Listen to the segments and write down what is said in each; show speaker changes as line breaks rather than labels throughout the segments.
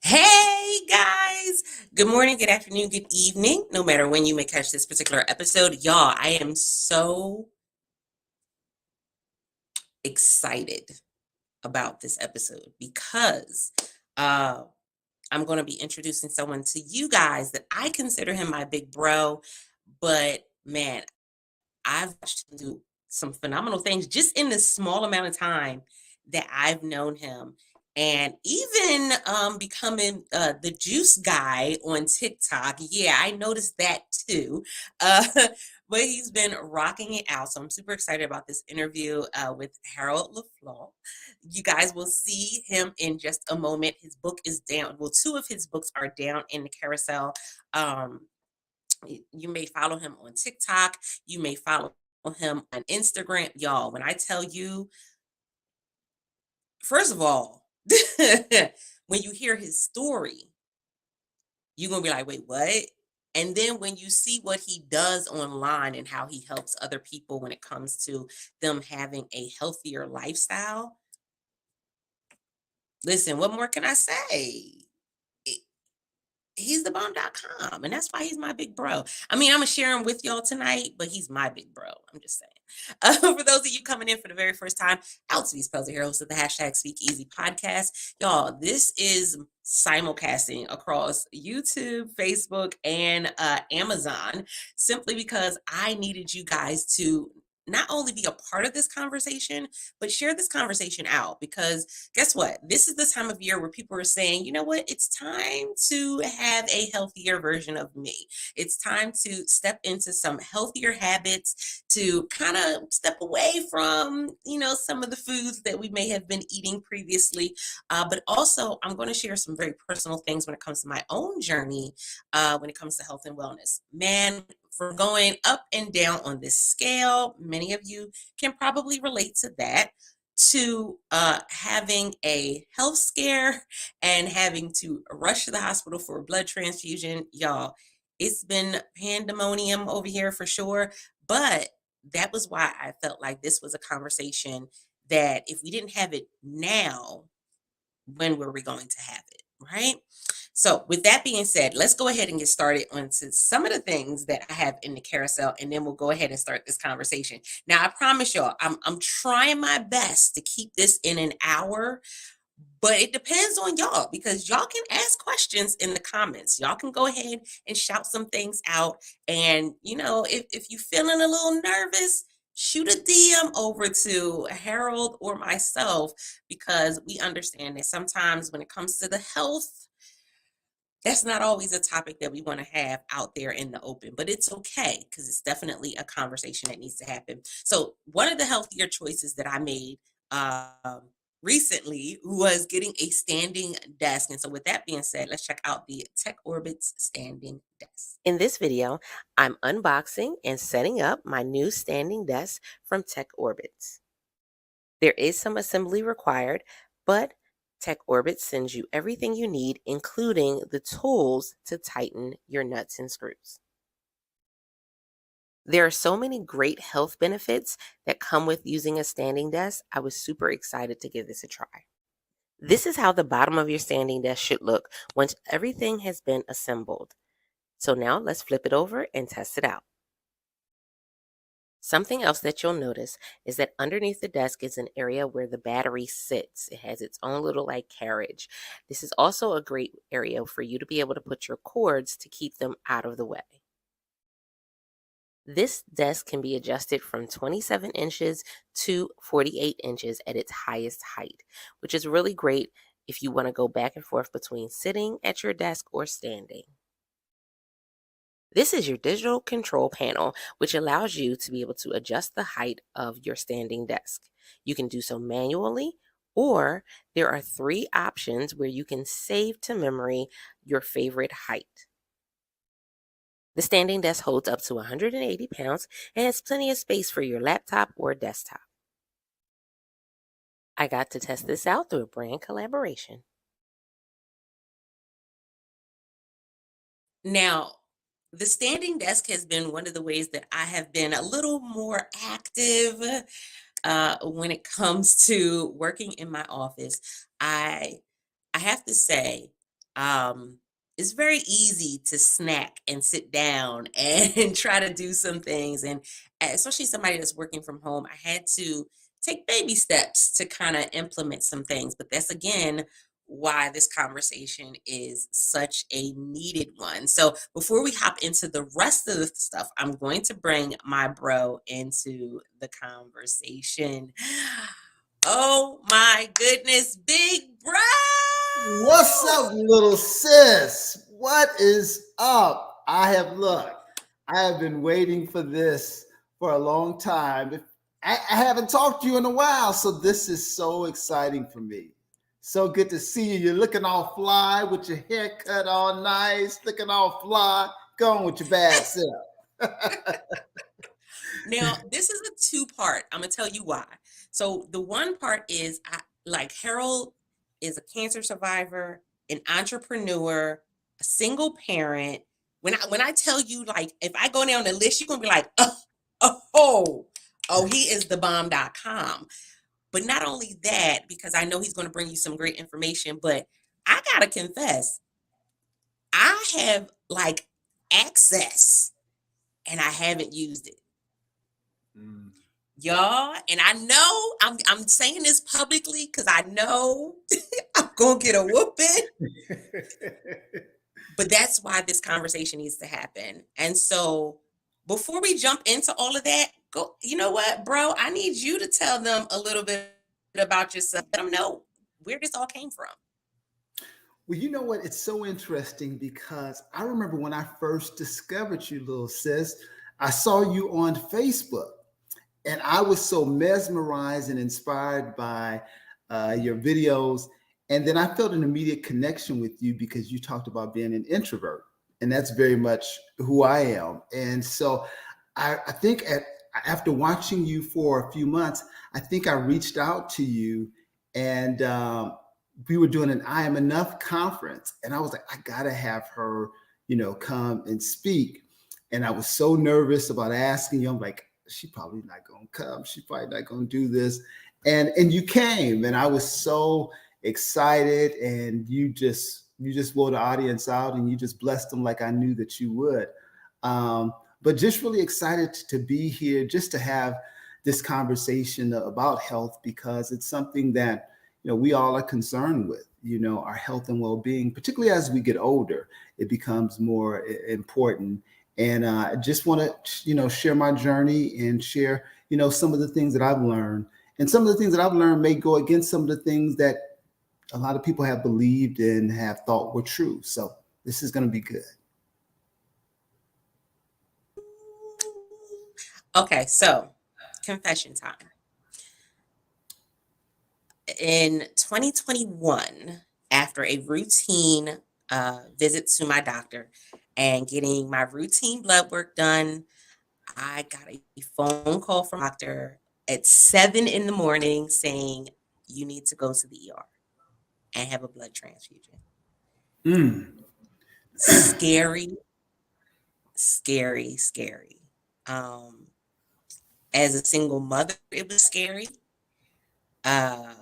Hey guys, good morning, good afternoon, good evening, no matter when you may catch this particular episode. Y'all, I am so excited about this episode because I'm going to be introducing someone to you guys that I consider him my big bro, but man, I've watched him do some phenomenal things just in the small amount of time that I've known him. And even becoming the juice guy on TikTok. Yeah, I noticed that too. Uh, but he's been rocking it out. So I'm super excited about this interview with Harold Leffall. You guys will see him in just a moment. His book is down. Well, two of his books are down in the carousel. Um, you may follow him on TikTok. You may follow him on Instagram. Y'all, when I tell you, first of all, when you hear his story, you're going to be like, wait, what? And then when you see what he does online and how he helps other people when it comes to them having a healthier lifestyle, listen, what more can I say? He's the bomb.com, and that's why he's my big bro. I mean, I'm gonna share him with y'all tonight, but he's my big bro. I'm just saying. For those of you coming in for the very first time, Altovise here, host of the hashtag Speak Easy podcast. Y'all, this is simulcasting across YouTube, Facebook, and Amazon simply because I needed you guys to not only be a part of this conversation, but share this conversation out because guess what? This is the time of year where people are saying, you know what? It's time to have a healthier version of me. It's time to step into some healthier habits, to kind of step away from, some of the foods that we may have been eating previously. But also, I'm going to share some very personal things when it comes to my own journey when it comes to health and wellness. Man, for going up and down on this scale, many of you can probably relate to that, to having a health scare and having to rush to the hospital for a blood transfusion. Y'all, it's been pandemonium over here for sure. But that was why I felt like this was a conversation that if we didn't have it now, when were we going to have it, right? So with that being said, let's go ahead and get started onto some of the things that I have in the carousel, and then we'll go ahead and start this conversation. Now, I promise y'all, I'm trying my best to keep this in an hour, but it depends on y'all because y'all can ask questions in the comments. Y'all can go ahead and shout some things out. And, if you're feeling a little nervous, shoot a DM over to Harold or myself because we understand that sometimes when it comes to the health, that's not always a topic that we want to have out there in the open, but it's okay because it's definitely a conversation that needs to happen. So one of the healthier choices that I made recently was getting a standing desk. And so with that being said, let's check out the Tech Orbits standing desk. In this video, I'm unboxing and setting up my new standing desk from Tech Orbits. There is some assembly required, but Tech Orbits sends you everything you need, including the tools to tighten your nuts and screws. There are so many great health benefits that come with using a standing desk. I was super excited to give this a try. This is how the bottom of your standing desk should look once everything has been assembled. So now let's flip it over and test it out. Something else that you'll notice is that underneath the desk is an area where the battery sits. It has its own little like carriage. This is also a great area for you to be able to put your cords to keep them out of the way. This desk can be adjusted from 27 inches to 48 inches at its highest height, which is really great if you want to go back and forth between sitting at your desk or standing. This is your digital control panel, which allows you to be able to adjust the height of your standing desk. You can do so manually, or there are 3 options where you can save to memory your favorite height. The standing desk holds up to 180 pounds and has plenty of space for your laptop or desktop. I got to test this out through a brand collaboration. Now, the standing desk has been one of the ways that I have been a little more active when it comes to working in my office. I I have to say, it's very easy to snack and sit down and try to do some things. And especially somebody that's working from home, I had to take baby steps to kind of implement some things. But that's again why this conversation is such a needed one. So before we hop into the rest of the stuff, I'm going to bring my bro into the conversation. Oh my goodness, big bro!
What's up, little sis? What is up? I have been waiting for this for a long time. I haven't talked to you in a while, so this is so exciting for me. So good to see you. You're looking all fly with your haircut all nice, looking all fly. Going with your bad self.
Now, this is a two-part. I'm gonna tell you why. So the one part is I like Harold is a cancer survivor, an entrepreneur, a single parent. When I tell you, like, if I go down the list, you're gonna be like, oh, oh, he is the bomb.com. But not only that, because I know he's gonna bring you some great information, but I gotta confess, I have like access and I haven't used it.
Mm.
Y'all, and I know I'm saying this publicly because I know I'm gonna get a whooping, but that's why this conversation needs to happen. And so before we jump into all of that, go, you know what, bro? I need you to tell them a little bit about yourself. Let them know where this all came from.
Well, you know what? It's so interesting because I remember when I first discovered you, little sis, I saw you on Facebook. And I was so mesmerized and inspired by your videos. And then I felt an immediate connection with you because you talked about being an introvert. And that's very much who I am. And so I think after watching you for a few months, I think I reached out to you and we were doing an I Am Enough conference. And I was like, I got to have her, come and speak. And I was so nervous about asking you. I'm like, she probably not gonna come. She probably not gonna do this. And you came, and I was so excited. And you just wore the audience out, and you just blessed them like I knew that you would. But just really excited to be here, just to have this conversation about health because it's something that we all are concerned with. Our health and well-being, particularly as we get older, it becomes more important. And I just want to, share my journey and share, some of the things that I've learned. And some of the things that I've learned may go against some of the things that a lot of people have believed and have thought were true. So this is going to be good.
Okay, so confession time. In 2021, after a routine visit to my doctor and getting my routine blood work done, I got a phone call from a doctor at 7 in the morning saying, you need to go to the ER and have a blood transfusion.
Mm.
Scary, scary, scary. Um, as a single mother, it was scary. Uh,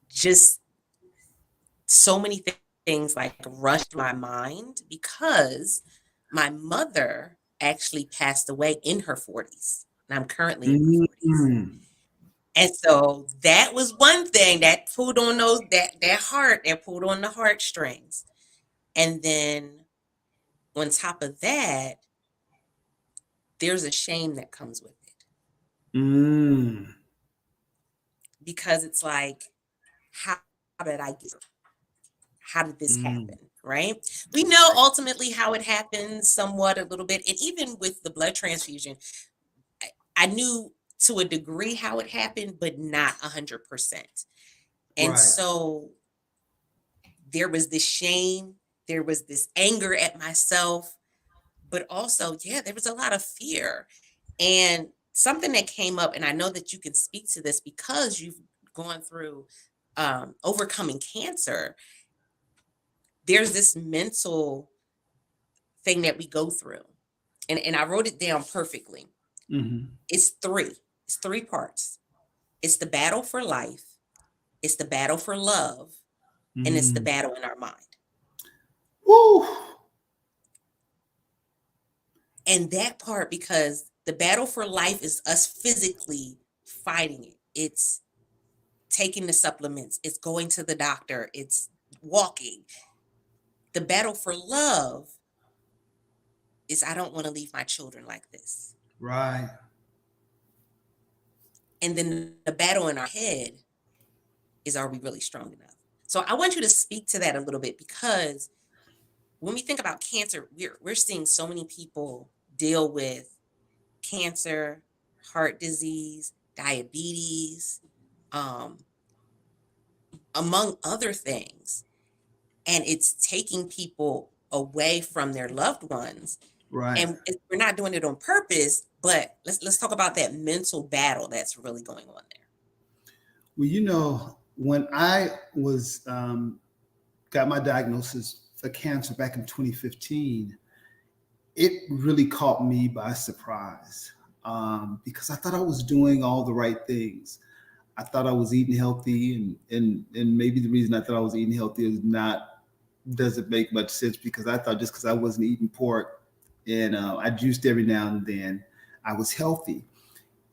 just so many things like rushed my mind because my mother actually passed away in her 40s, and I'm currently in my 40s.
Mm.
And so that was one thing that pulled on that pulled on the heartstrings. And then on top of that, there's a shame that comes with it
Mm.
because it's like, how did I get? How did this
Mm.
happen? Right? We know ultimately how it happens, somewhat a little bit, and even with the blood transfusion, I knew to a degree how it happened, but not 100%. And
Right.
so there was this shame, there was this anger at myself, but also, yeah, there was a lot of fear. And something that came up, and I know that you can speak to this because you've gone through overcoming cancer. There's this mental thing that we go through. And I wrote it down perfectly.
Mm-hmm.
It's three parts. It's the battle for life, it's the battle for love, and it's the
Mm.
battle in our mind.
Woo.
And that part, because the battle for life is us physically fighting it. It's taking the supplements, it's going to the doctor, it's walking. The battle for love is I don't want to leave my children like this.
Right.
And then the battle in our head is, are we really strong enough? So I want you to speak to that a little bit, because when we think about cancer, we're seeing so many people deal with cancer, heart disease, diabetes, um, among other things. And it's taking people away from their loved ones.
Right.
And we're not doing it on purpose, but let's talk about that mental battle that's really going on there.
Well, when I was got my diagnosis for cancer back in 2015, it really caught me by surprise, because I thought I was doing all the right things. I thought I was eating healthy, and maybe the reason I thought I was eating healthy is not doesn't make much sense, because I thought just because I wasn't eating pork and I juiced every now and then, I was healthy.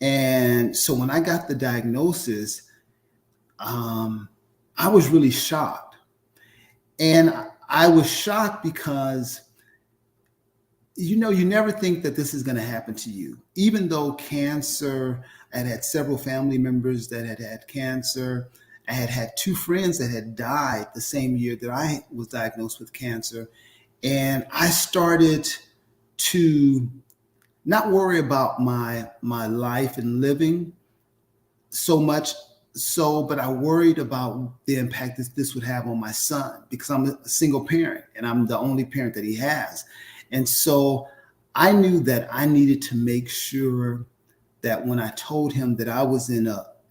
And so when I got the diagnosis, um, I was really shocked. And I was shocked because, you never think that this is going to happen to you. Even though cancer, I had several family members that had had cancer. I had had two friends that had died the same year that I was diagnosed with cancer. And I started to not worry about my life and living so much, but I worried about the impact this would have on my son, because I'm a single parent and I'm the only parent that he has. And so I knew that I needed to make sure that when I told him that I was in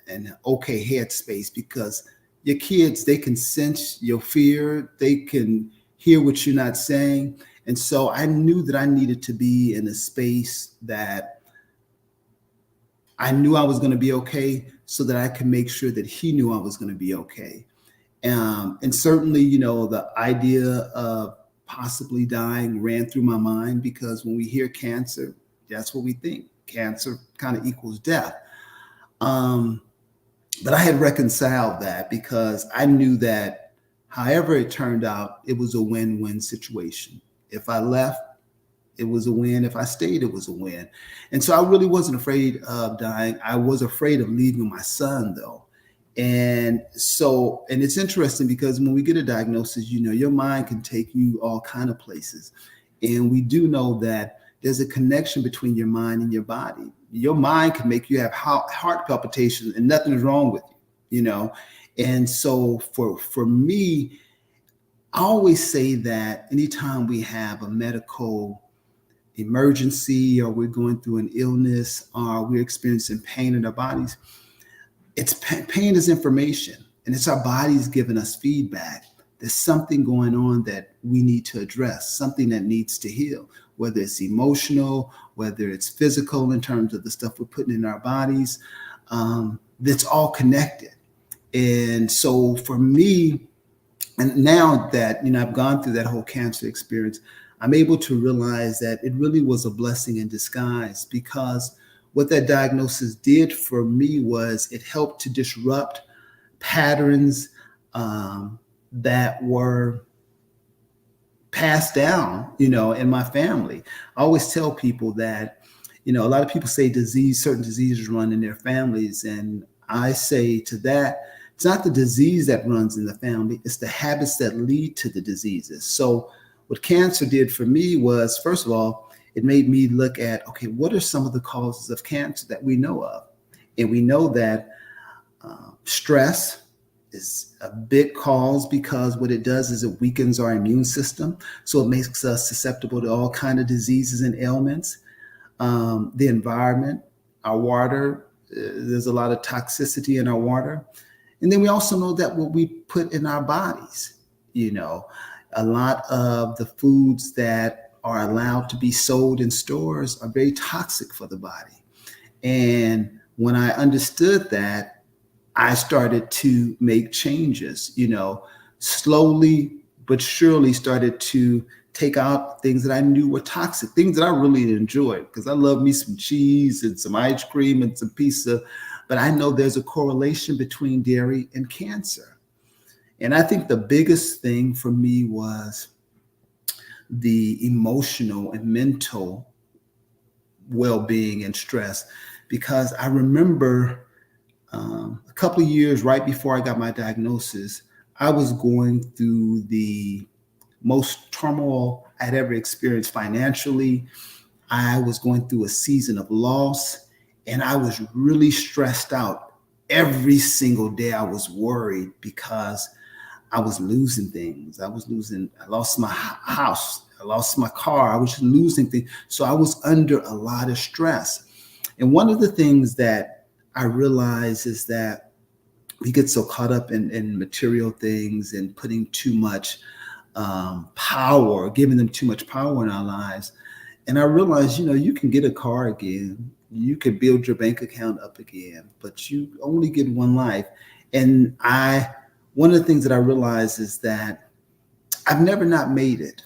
an okay headspace, because your kids, they can sense your fear, they can hear what you're not saying. And so I knew that I needed to be in a space that I knew I was going to be okay, so that I could make sure that he knew I was going to be okay. And certainly, the idea of possibly dying ran through my mind, because when we hear cancer, that's what we think. Cancer kind of equals death. Um, but I had reconciled that, because I knew that however it turned out, it was a win-win situation. If I left, it was a win. If I stayed, it was a win. And so I really wasn't afraid of dying. I was afraid of leaving my son, though. And it's interesting, because when we get a diagnosis, your mind can take you all kind of places. And we do know that there's a connection between your mind and your body. Your mind can make you have heart palpitations and nothing's wrong with you. And so for me, I always say that anytime we have a medical emergency, or we're going through an illness, or we're experiencing pain in our bodies, pain is information, and it's our bodies giving us feedback. There's something going on that we need to address, something that needs to heal. whether it's emotional, whether it's physical in terms of the stuff we're putting in our bodies. That's all connected. And so for me, and now that, I've gone through that whole cancer experience, I'm able to realize that it really was a blessing in disguise, because what that diagnosis did for me was it helped to disrupt patterns that were passed down, in my family. I always tell people that, a lot of people say certain diseases run in their families. And I say to that, it's not the disease that runs in the family, it's the habits that lead to the diseases. So what cancer did for me was, first of all, it made me look at, okay, what are some of the causes of cancer that we know of? And we know that stress is a big cause, because what it does is it weakens our immune system. So it makes us susceptible to all kinds of diseases and ailments. The environment, our water, there's a lot of toxicity in our water. And then we also know that what we put in our bodies, a lot of the foods that are allowed to be sold in stores are very toxic for the body. And when I understood that, I started to make changes, slowly but surely started to take out things that I knew were toxic, things that I really enjoyed, because I love me some cheese and some ice cream and some pizza. But I know there's a correlation between dairy and cancer. And I think the biggest thing for me was the emotional and mental well-being and stress, because I remember a couple of years right before I got my diagnosis, I was going through the most turmoil I'd ever experienced financially. I was going through a season of loss, and I was really stressed out. Every single day I was worried, because I was losing things. I lost my house. I lost my car. I was losing things. So I was under a lot of stress. And one of the things that I realized is that we get so caught up in material things and putting too much power, giving them too much power in our lives. And I realized, you can get a car again. You can build your bank account up again, but you only get one life. And one of the things that I realized is that I've never not made it.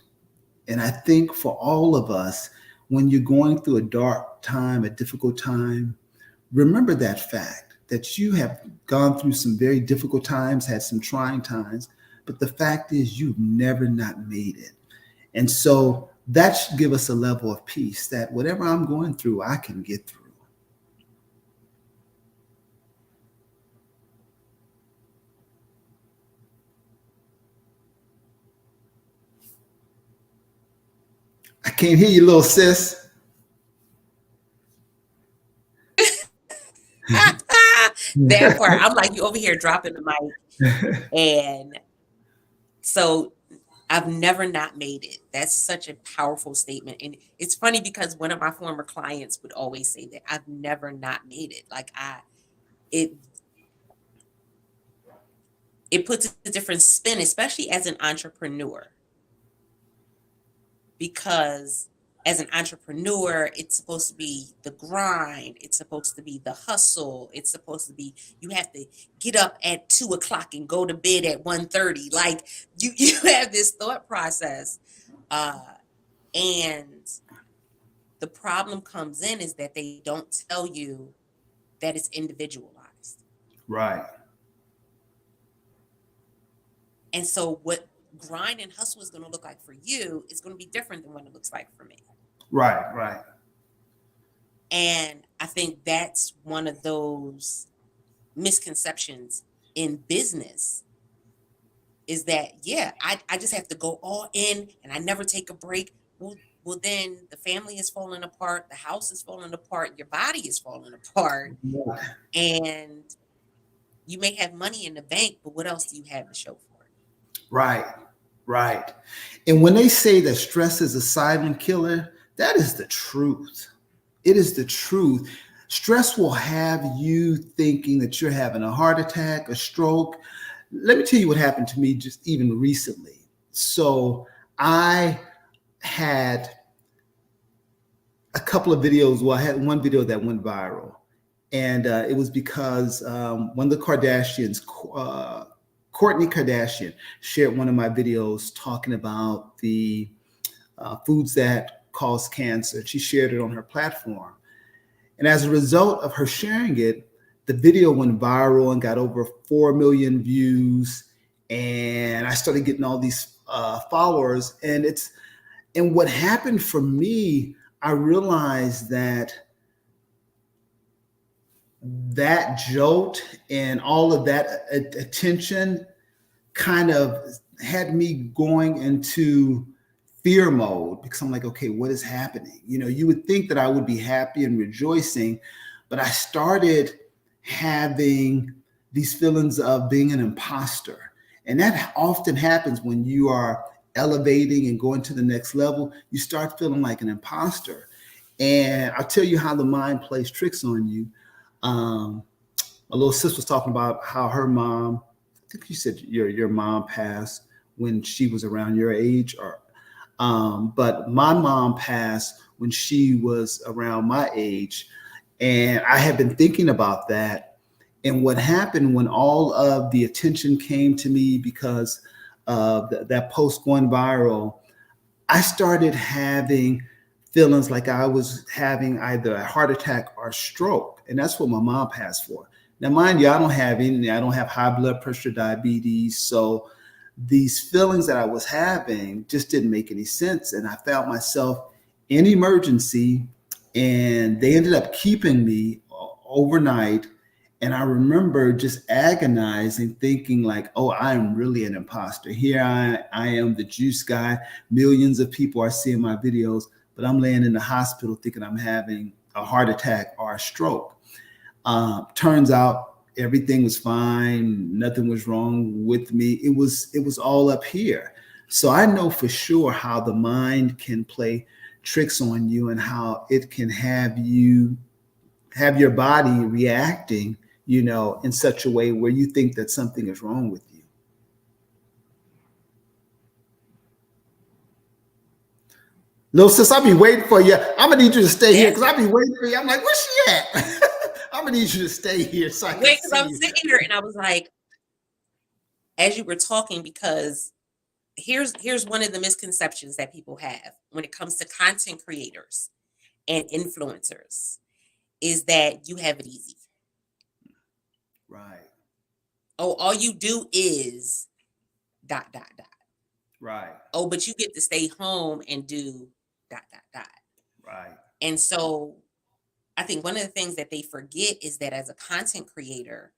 And I think for all of us, when you're going through a dark time, a difficult time, remember that fact that you have gone through some very difficult times, had some trying times, but the fact is you've never not made it. And so that should give us a level of peace that whatever I'm going through, I can get through. I can't hear you, little sis.
That part, I'm like, you over here dropping the mic. And so I've never not made it. That's such a powerful statement. And it's funny because one of my former clients would always say that I've never not made it. Like it puts a different spin, especially as an entrepreneur. Because as an entrepreneur, it's supposed to be the grind. It's supposed to be the hustle. It's supposed to be, you have to get up at 2:00 and go to bed at 1:30. Like you have this thought process. And the problem comes in is that they don't tell you that it's individualized.
Right.
And so what grind and hustle is going to look like for you is going to be different than what it looks like for me.
Right.
And I think that's one of those misconceptions in business is that, I just have to go all in and I never take a break. Well, then the family is falling apart, the house is falling apart, your body is falling apart, and you may have money in the bank, but what else do you have to show for it?
Right. And when they say that stress is a silent killer, that is the truth. It is the truth. Stress will have you thinking that you're having a heart attack, a stroke. Let me tell you what happened to me just even recently. So I had a couple of videos. Well, I had one video that went viral, and it was because one of the Kardashians, Kourtney Kardashian, shared one of my videos talking about the foods that cause cancer. She shared it on her platform. And as a result of her sharing it, the video went viral and got over 4 million views. And I started getting all these followers. And what happened for me, I realized that jolt and all of that attention kind of had me going into fear mode, because I'm like, okay, what is happening? You would think that I would be happy and rejoicing, but I started having these feelings of being an imposter. And that often happens when you are elevating and going to the next level. You start feeling like an imposter. And I'll tell you how the mind plays tricks on you. My little sis was talking about how her mom, I think you said your mom passed when she was around your age, but my mom passed when she was around my age. And I had been thinking about that and what happened when all of the attention came to me because of that post going viral. I started having feelings like I was having either a heart attack or a stroke. And that's what my mom passed for. Now, mind you, I don't have anything. I don't have high blood pressure, diabetes. So these feelings that I was having just didn't make any sense. And I found myself in emergency, and they ended up keeping me overnight. And I remember just agonizing, thinking like, oh, I am really an imposter. Here I am, the juice guy. Millions of people are seeing my videos, but I'm laying in the hospital thinking I'm having a heart attack or a stroke. Turns out everything was fine. Nothing was wrong with me. It was all up here. So I know for sure how the mind can play tricks on you and how it can have your body reacting, in such a way where you think that something is wrong with you. Little sis, I'll be waiting for you. I'm gonna need you to stay here because I'll be waiting for you. I'm like, where's she at? I'm gonna need you to stay here so I can
Wait, because
see
I'm
you.
sitting here and I was like, as you were talking, because here's one of the misconceptions that people have when it comes to content creators and influencers is that you have it easy.
Right.
Oh, all you do is ...
Right.
Oh, but you get to stay home and do ...
Right.
And so I think one of the things that they forget is that as a content creator,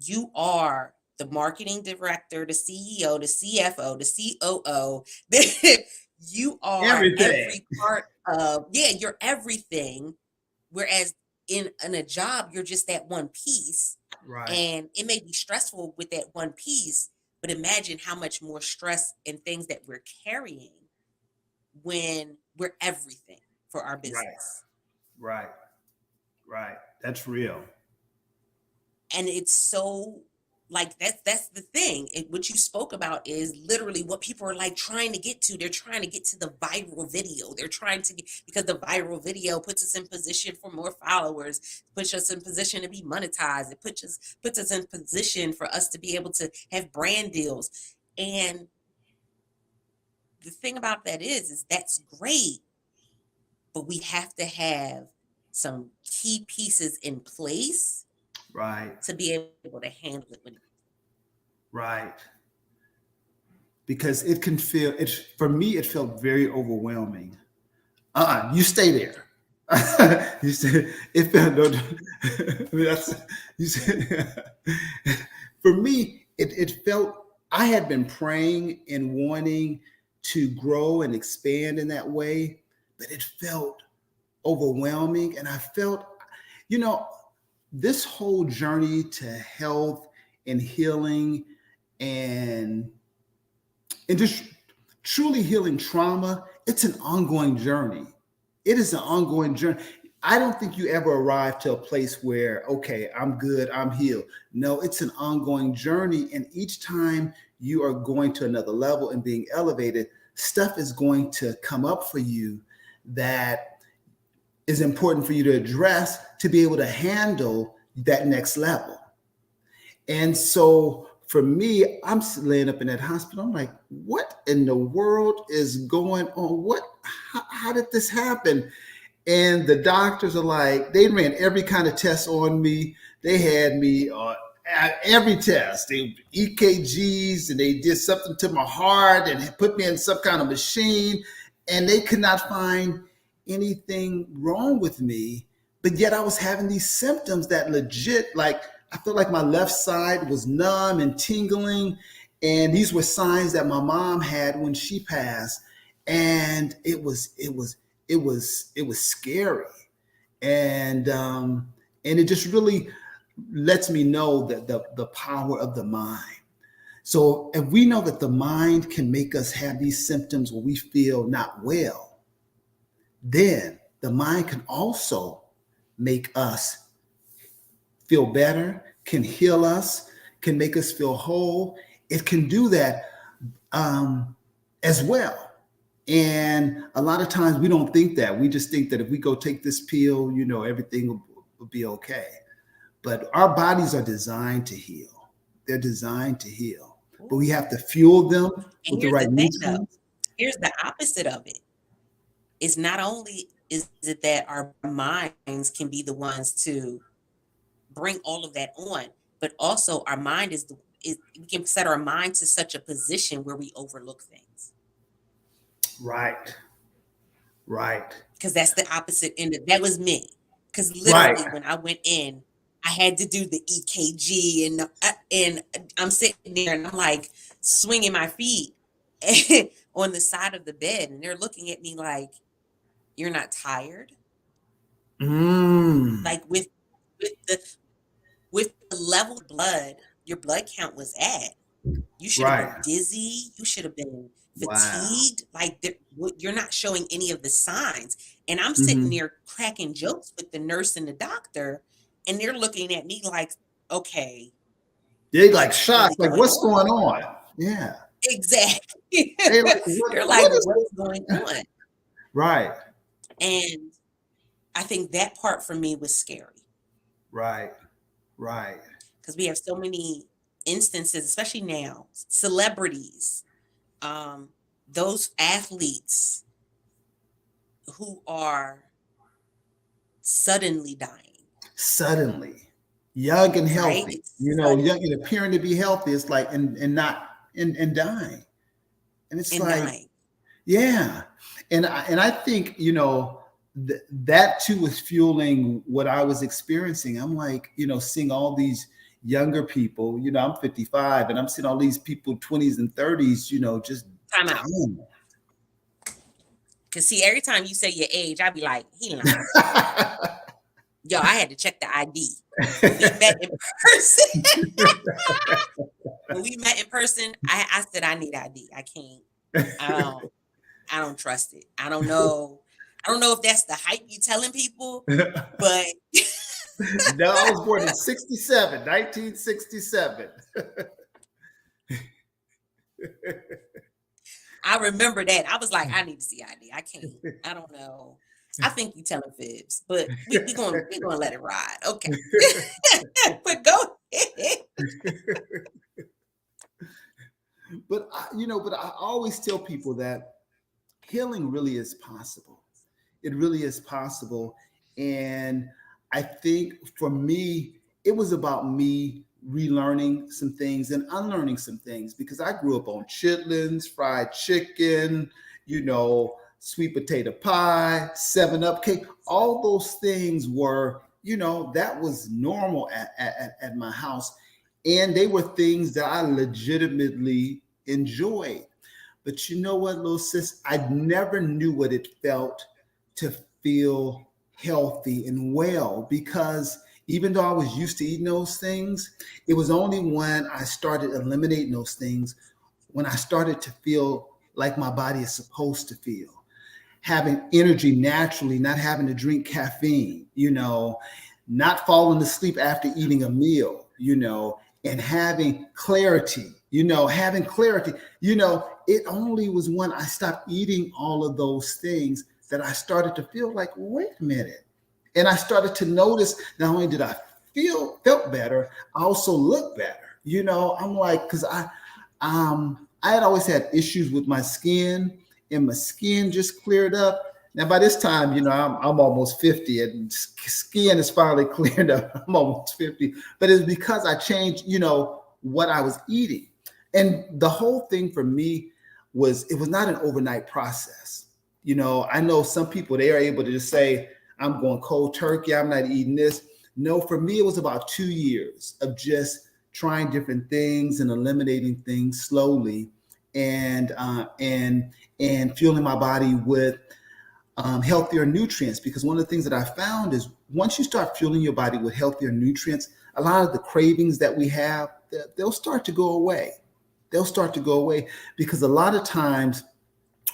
you are the marketing director, the CEO, the CFO, the COO. You are
Everything.
every part of, you're everything. Whereas in a job, you're just that one piece.
Right.
And it may be stressful with that one piece, but imagine how much more stress and things that we're carrying when we're everything for our business.
Right. That's real.
And it's so like that's the thing. What you spoke about is literally what people are like trying to get to. They're trying to get to the viral video. They're trying to get, because the viral video puts us in position for more followers, puts us in position to be monetized. It puts us in position for us to be able to have brand deals. And the thing about that is that's great, but we have to have some key pieces in place,
right,
to be able to handle it when
right. Because it can feel it for me. It felt very overwhelming. You stay there. You said it felt no. That's you said. For me, it felt I had been praying and wanting to grow and expand in that way, but it felt overwhelming, and I felt, this whole journey to health and healing and just truly healing trauma, it's an ongoing journey. It is an ongoing journey. I don't think you ever arrive to a place where, okay, I'm good, I'm healed. No, it's an ongoing journey. And each time you are going to another level and being elevated, stuff is going to come up for you that is important for you to address to be able to handle that next level. And so for me, I'm laying up in that hospital. I'm like, what in the world is going on? How did this happen? And the doctors are like, they ran every kind of test on me. They had me on every test. They EKGs, and they did something to my heart and put me in some kind of machine. And they could not find anything wrong with me. But yet I was having these symptoms that legit, like, I felt like my left side was numb and tingling. And these were signs that my mom had when she passed. And it was scary. And it just really lets me know that the power of the mind. So if we know that the mind can make us have these symptoms where we feel not well, then the mind can also make us feel better, can heal us, can make us feel whole. It can do that as well. And a lot of times we don't think that. We just think that if we go take this pill, everything will be okay. But our bodies are designed to heal. They're designed to heal. But we have to fuel them with the right nutrients.
Here's the opposite of it. It's not only is it that our minds can be the ones to bring all of that on, but also our mind we can set our mind to such a position where we overlook things.
Right.
Because that's the opposite end. That was me. Because literally when I went in, I had to do the EKG, and I'm sitting there and I'm like swinging my feet on the side of the bed, and they're looking at me like, "You're not tired?" Like with the level of blood your blood count was at, you should have been dizzy. You should have been fatigued. Wow. Like you're not showing any of the signs. And I'm sitting there cracking jokes with the nurse and the doctor, and they're looking at me like, okay.
They're like shocked, like, what's going on? Yeah.
Exactly. They're like, what's going on?
Right.
And I think that part for me was scary.
Right.
Because we have so many instances, especially now, celebrities, those athletes who are suddenly dying.
Suddenly, young and healthy, right? Young and appearing to be healthy. It's like, and dying. And it's dying. Yeah. And I think, that too was fueling what I was experiencing. I'm like, seeing all these younger people, I'm 55, and I'm seeing all these people 20s and 30s, just
time out. Because see, every time you say your age, I'd be like, he lying. Yo, I had to check the ID. When we met in person. When we met in person, I said, I need ID. I can't. I don't trust it. I don't know if that's the hype you telling people, but.
No, I was born in 1967.
I remember that. I was like, I need to see ID. I can't. I don't know. I think you telling fibs, but we're gonna let it ride. Okay. But go ahead.
But I always tell people that healing really is possible. It really is possible. And I think for me, it was about me relearning some things and unlearning some things, because I grew up on chitlins, fried chicken, sweet potato pie, 7-Up cake. All those things were, that was normal at my house. And they were things that I legitimately enjoyed. But you know what, little sis? I never knew what it felt to feel healthy and well, because even though I was used to eating those things, it was only when I started eliminating those things, when I started to feel like my body is supposed to feel, having energy naturally, not having to drink caffeine, not falling asleep after eating a meal, and having clarity, it only was when I stopped eating all of those things that I started to feel like, wait a minute. And I started to notice not only did I felt better, I also looked better. I'm like, because I had always had issues with my skin, and my skin just cleared up. Now by this time, I'm almost 50, and skin is finally cleared up. I'm almost 50, but it's because I changed, what I was eating. And the whole thing for me it was not an overnight process. I know some people, they are able to just say, I'm going cold turkey, I'm not eating this. No, for me, it was about 2 years of just trying different things and eliminating things slowly, and fueling my body with healthier nutrients. Because one of the things that I found is once you start fueling your body with healthier nutrients, a lot of the cravings that we have, they'll start to go away. They'll start to go away because a lot of times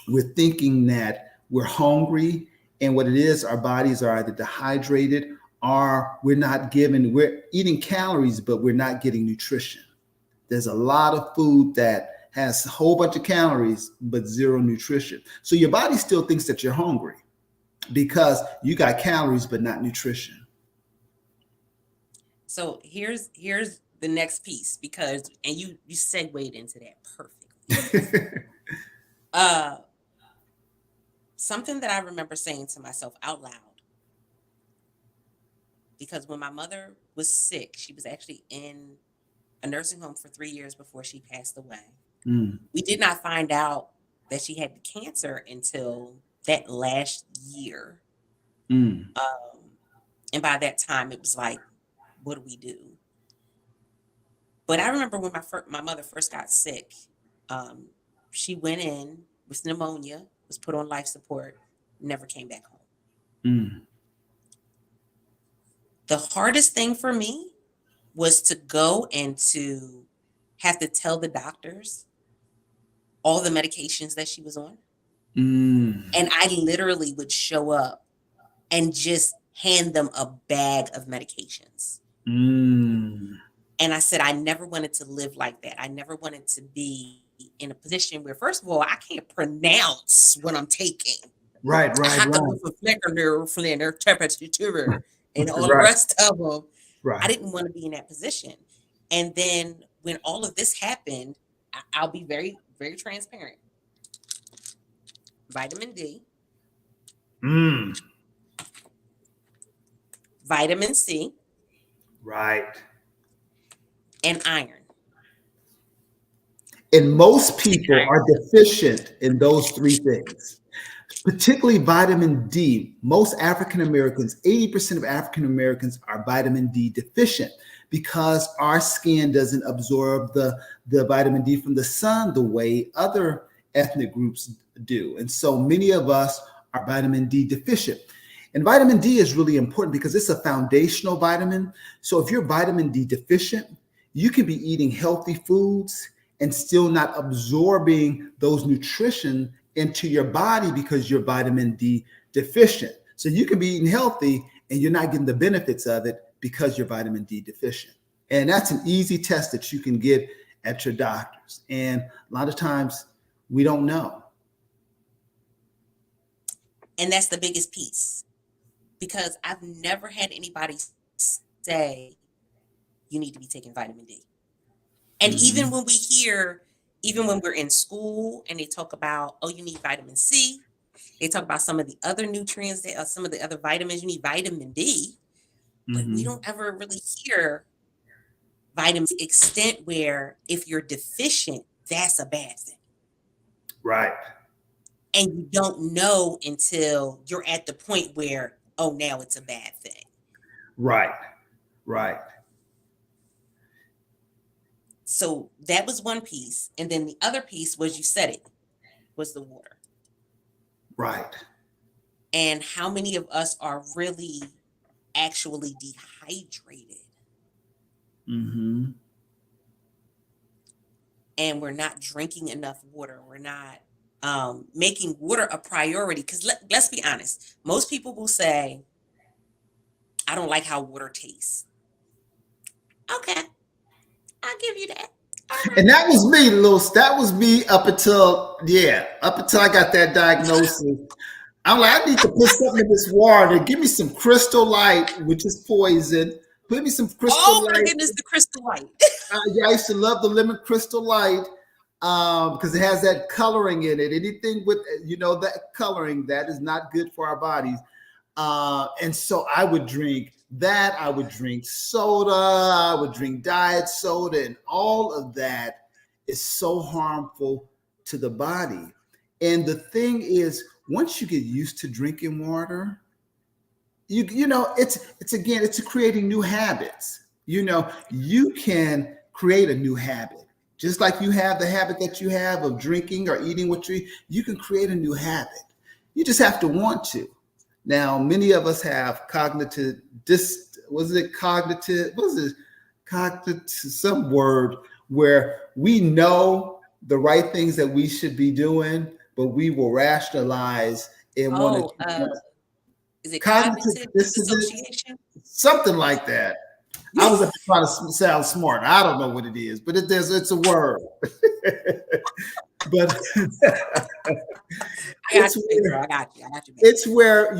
we're thinking that we're hungry, and what it is, our bodies are either dehydrated or we're eating calories, but we're not getting nutrition. There's a lot of food that has a whole bunch of calories, but zero nutrition. So your body still thinks that you're hungry because you got calories, but not nutrition.
So here's the next piece, and you segued into that perfectly. Something that I remember saying to myself out loud, because when my mother was sick, she was actually in a nursing home for 3 years before she passed away. We did not find out that she had cancer until that last year. And by that time, it was like, what do we do? But I remember when my mother first got sick, she went in with pneumonia, was put on life support, never came back home. The hardest thing for me was to go and to have to tell the doctors all the medications that she was on. And I literally would show up and just hand them a bag of medications. And I said, I never wanted to live like that. I never wanted to be in a position where, first of all, I can't pronounce what I'm taking.
Right.
And all the rest of them. I didn't want to be in that position. And then when all of this happened, I'll be very, very transparent. Vitamin D. Vitamin C.
Right.
And iron.
And most people are deficient in those three things, particularly vitamin D. Most African Americans, 80% of African Americans are vitamin D deficient because our skin doesn't absorb the vitamin D from the sun the way other ethnic groups do. And so many of us are vitamin D deficient. And vitamin D is really important because it's a foundational vitamin. So if you're vitamin D deficient, you can be eating healthy foods and still not absorbing those nutrition into your body because you're vitamin D deficient. So you can be eating healthy and you're not getting the benefits of it because you're vitamin D deficient. And that's an easy test that you can get at your doctors. And a lot of times we don't know.
And that's the biggest piece, because I've never had anybody say you need to be taking vitamin D. And even when we're in school and they talk about, oh, you need vitamin C, they talk about some of the other nutrients, some of the other vitamins, you need vitamin D, but we don't ever really hear vitamin C extent where if you're deficient, that's a bad thing.
Right.
And you don't know until you're at the point where, oh, now it's a bad thing.
Right.
So that was one piece. And then the other piece was, you said it, was the water.
Right.
And how many of us are really actually dehydrated? And we're not drinking enough water. We're not making water a priority. Because let's be honest, most people will say, I don't like how water tastes. Okay, I'll give you that.
Right. And that was me, Lewis. That was me up until I got that diagnosis. I'm like, I need to put something in this water. Give me some Crystal Light, which is poison. Put me some Crystal
Oh my
Light.
goodness, the crystal light.
Yeah, I used to love the lemon Crystal Light because it has that coloring in it. Anything with that coloring, that is not good for our bodies. And so I would drink that. I would drink soda. I would drink diet soda, and all of that is so harmful to the body. And the thing is, once you get used to drinking water, it's creating new habits. You can create a new habit. Just like you have the habit that you have of drinking or eating what you can create a new habit. You just have to want to. Now, many of us have cognitive some word where we know the right things that we should be doing, but we will rationalize and want to
is it
cognitive
dissociation?
Something like that. I was trying to sound smart. I don't know what it is, but it's a word. But
I got you.
It's where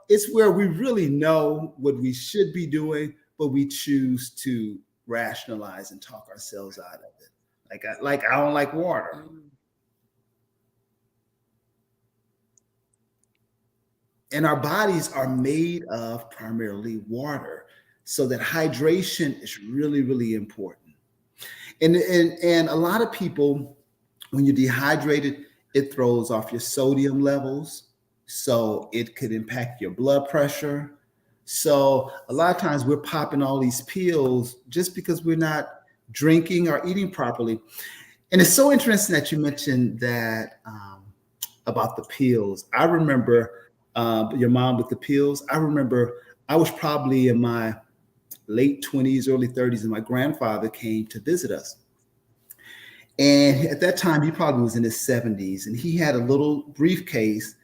it's where we really know what we should be doing, but we choose to rationalize and talk ourselves out of it. Like I don't like water. And our bodies are made of primarily water, so that hydration is really, really important. And a lot of people, when you're dehydrated, it throws off your sodium levels, so it could impact your blood pressure. So a lot of times we're popping all these pills just because we're not drinking or eating properly. And it's so interesting that you mentioned that about the pills. I remember your mom with the pills. I remember I was probably in my late 20s, early 30s, and my grandfather came to visit us. And at that time, he probably was in his 70s, and he had a little briefcase.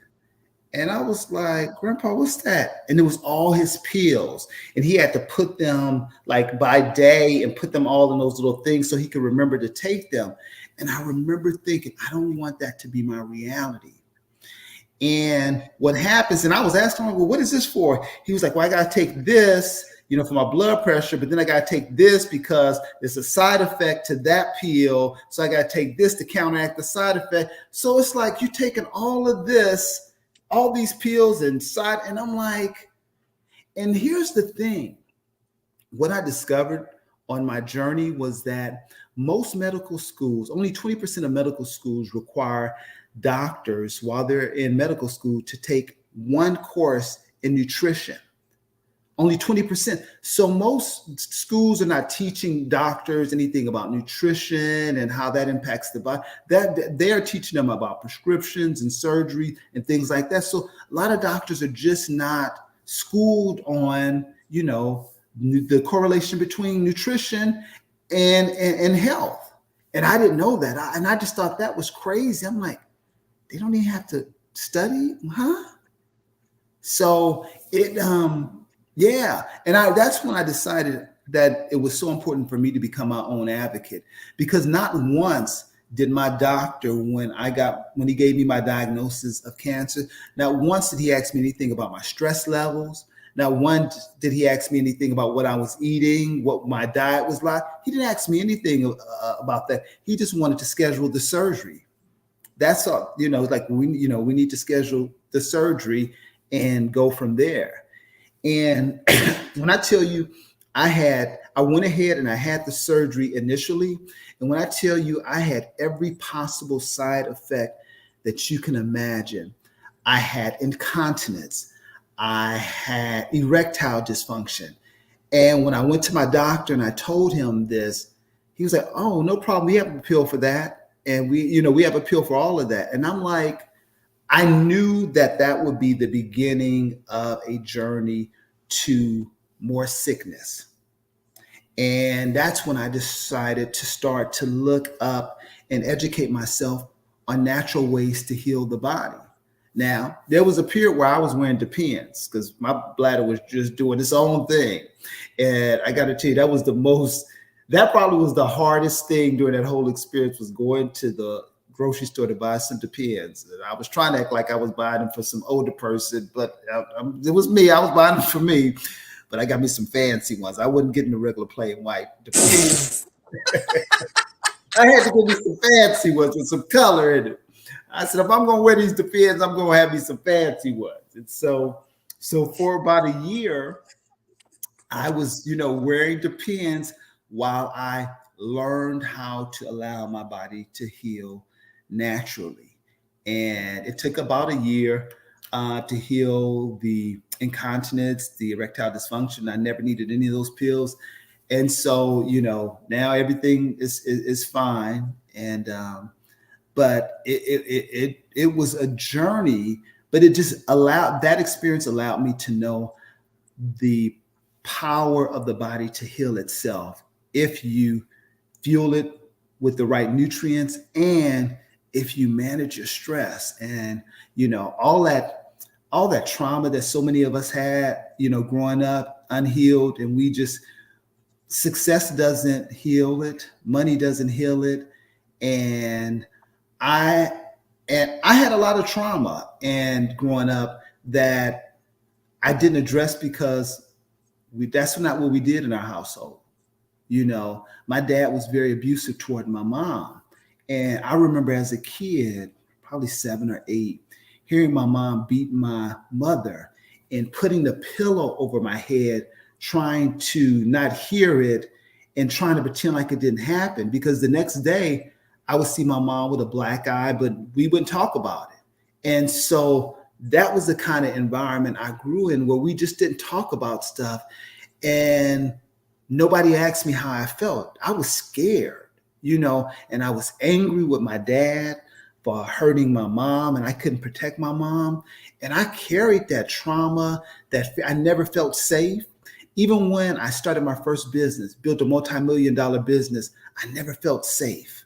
And I was like, Grandpa, what's that? And it was all his pills. And he had to put them like by day and put them all in those little things so he could remember to take them. And I remember thinking, I don't want that to be my reality. And what happens, and I was asking him, well, what is this for? He was like, well, I got to take this, for my blood pressure, but then I got to take this because there's a side effect to that pill. So I got to take this to counteract the side effect. So it's like you're taking all of this, all these pills inside. And I'm like, and here's the thing. What I discovered on my journey was that most medical schools, only 20% of medical schools require doctors while they're in medical school to take one course in nutrition. Only 20%. So most schools are not teaching doctors anything about nutrition and how that impacts the body. That they are teaching them about prescriptions and surgery and things like that. So a lot of doctors are just not schooled on, the correlation between nutrition and health. And I didn't know that. I just thought that was crazy. I'm like, they don't even have to study, huh? So that's when I decided that it was so important for me to become my own advocate, because not once did my doctor, when he gave me my diagnosis of cancer, not once did he ask me anything about my stress levels. Not once did he ask me anything about what I was eating, what my diet was like. He didn't ask me anything about that. He just wanted to schedule the surgery. That's all, like we need to schedule the surgery and go from there. And when I tell you, I went ahead and I had the surgery initially. And when I tell you, I had every possible side effect that you can imagine. I had incontinence. I had erectile dysfunction. And when I went to my doctor and I told him this, he was like, oh, no problem. We have a pill for that. And we have a pill for all of that. And I'm like, I knew that would be the beginning of a journey to more sickness. And that's when I decided to start to look up and educate myself on natural ways to heal the body. Now, there was a period where I was wearing Depends because my bladder was just doing its own thing. And I got to tell you, that probably was the hardest thing during that whole experience, was going to the grocery store to buy some Depends. And I was trying to act like I was buying them for some older person, but it was me. I was buying them for me, but I got me some fancy ones. I wasn't getting the regular plain white Depends. I had to get me some fancy ones with some color in it. I said, if I'm going to wear these Depends, I'm going to have me some fancy ones. And so for about a year, I was, wearing Depends while I learned how to allow my body to heal naturally. And it took about a year to heal the incontinence, the erectile dysfunction. I never needed any of those pills. And so, now everything is fine. And, but it was a journey, but that experience allowed me to know the power of the body to heal itself if you fuel it with the right nutrients and if you manage your stress. And all that trauma that so many of us had, growing up unhealed, and success doesn't heal it, money doesn't heal it. And I had a lot of trauma and growing up that I didn't address because that's not what we did in our household. My dad was very abusive toward my mom. And I remember as a kid, probably 7 or 8, hearing my mom beat my mother and putting the pillow over my head, trying to not hear it and trying to pretend like it didn't happen, because the next day I would see my mom with a black eye, but we wouldn't talk about it. And so that was the kind of environment I grew in, where we just didn't talk about stuff. And nobody asked me how I felt. I was scared, and I was angry with my dad for hurting my mom, and I couldn't protect my mom. And I carried that trauma, that I never felt safe. Even when I started my first business, built a multi-million-dollar business, I never felt safe.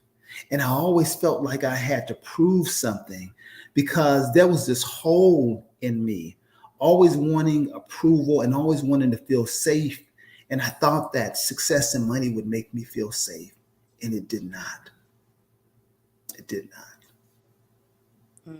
And I always felt like I had to prove something, because there was this hole in me, always wanting approval and always wanting to feel safe. And I thought that success and money would make me feel safe. And it did not. It did not.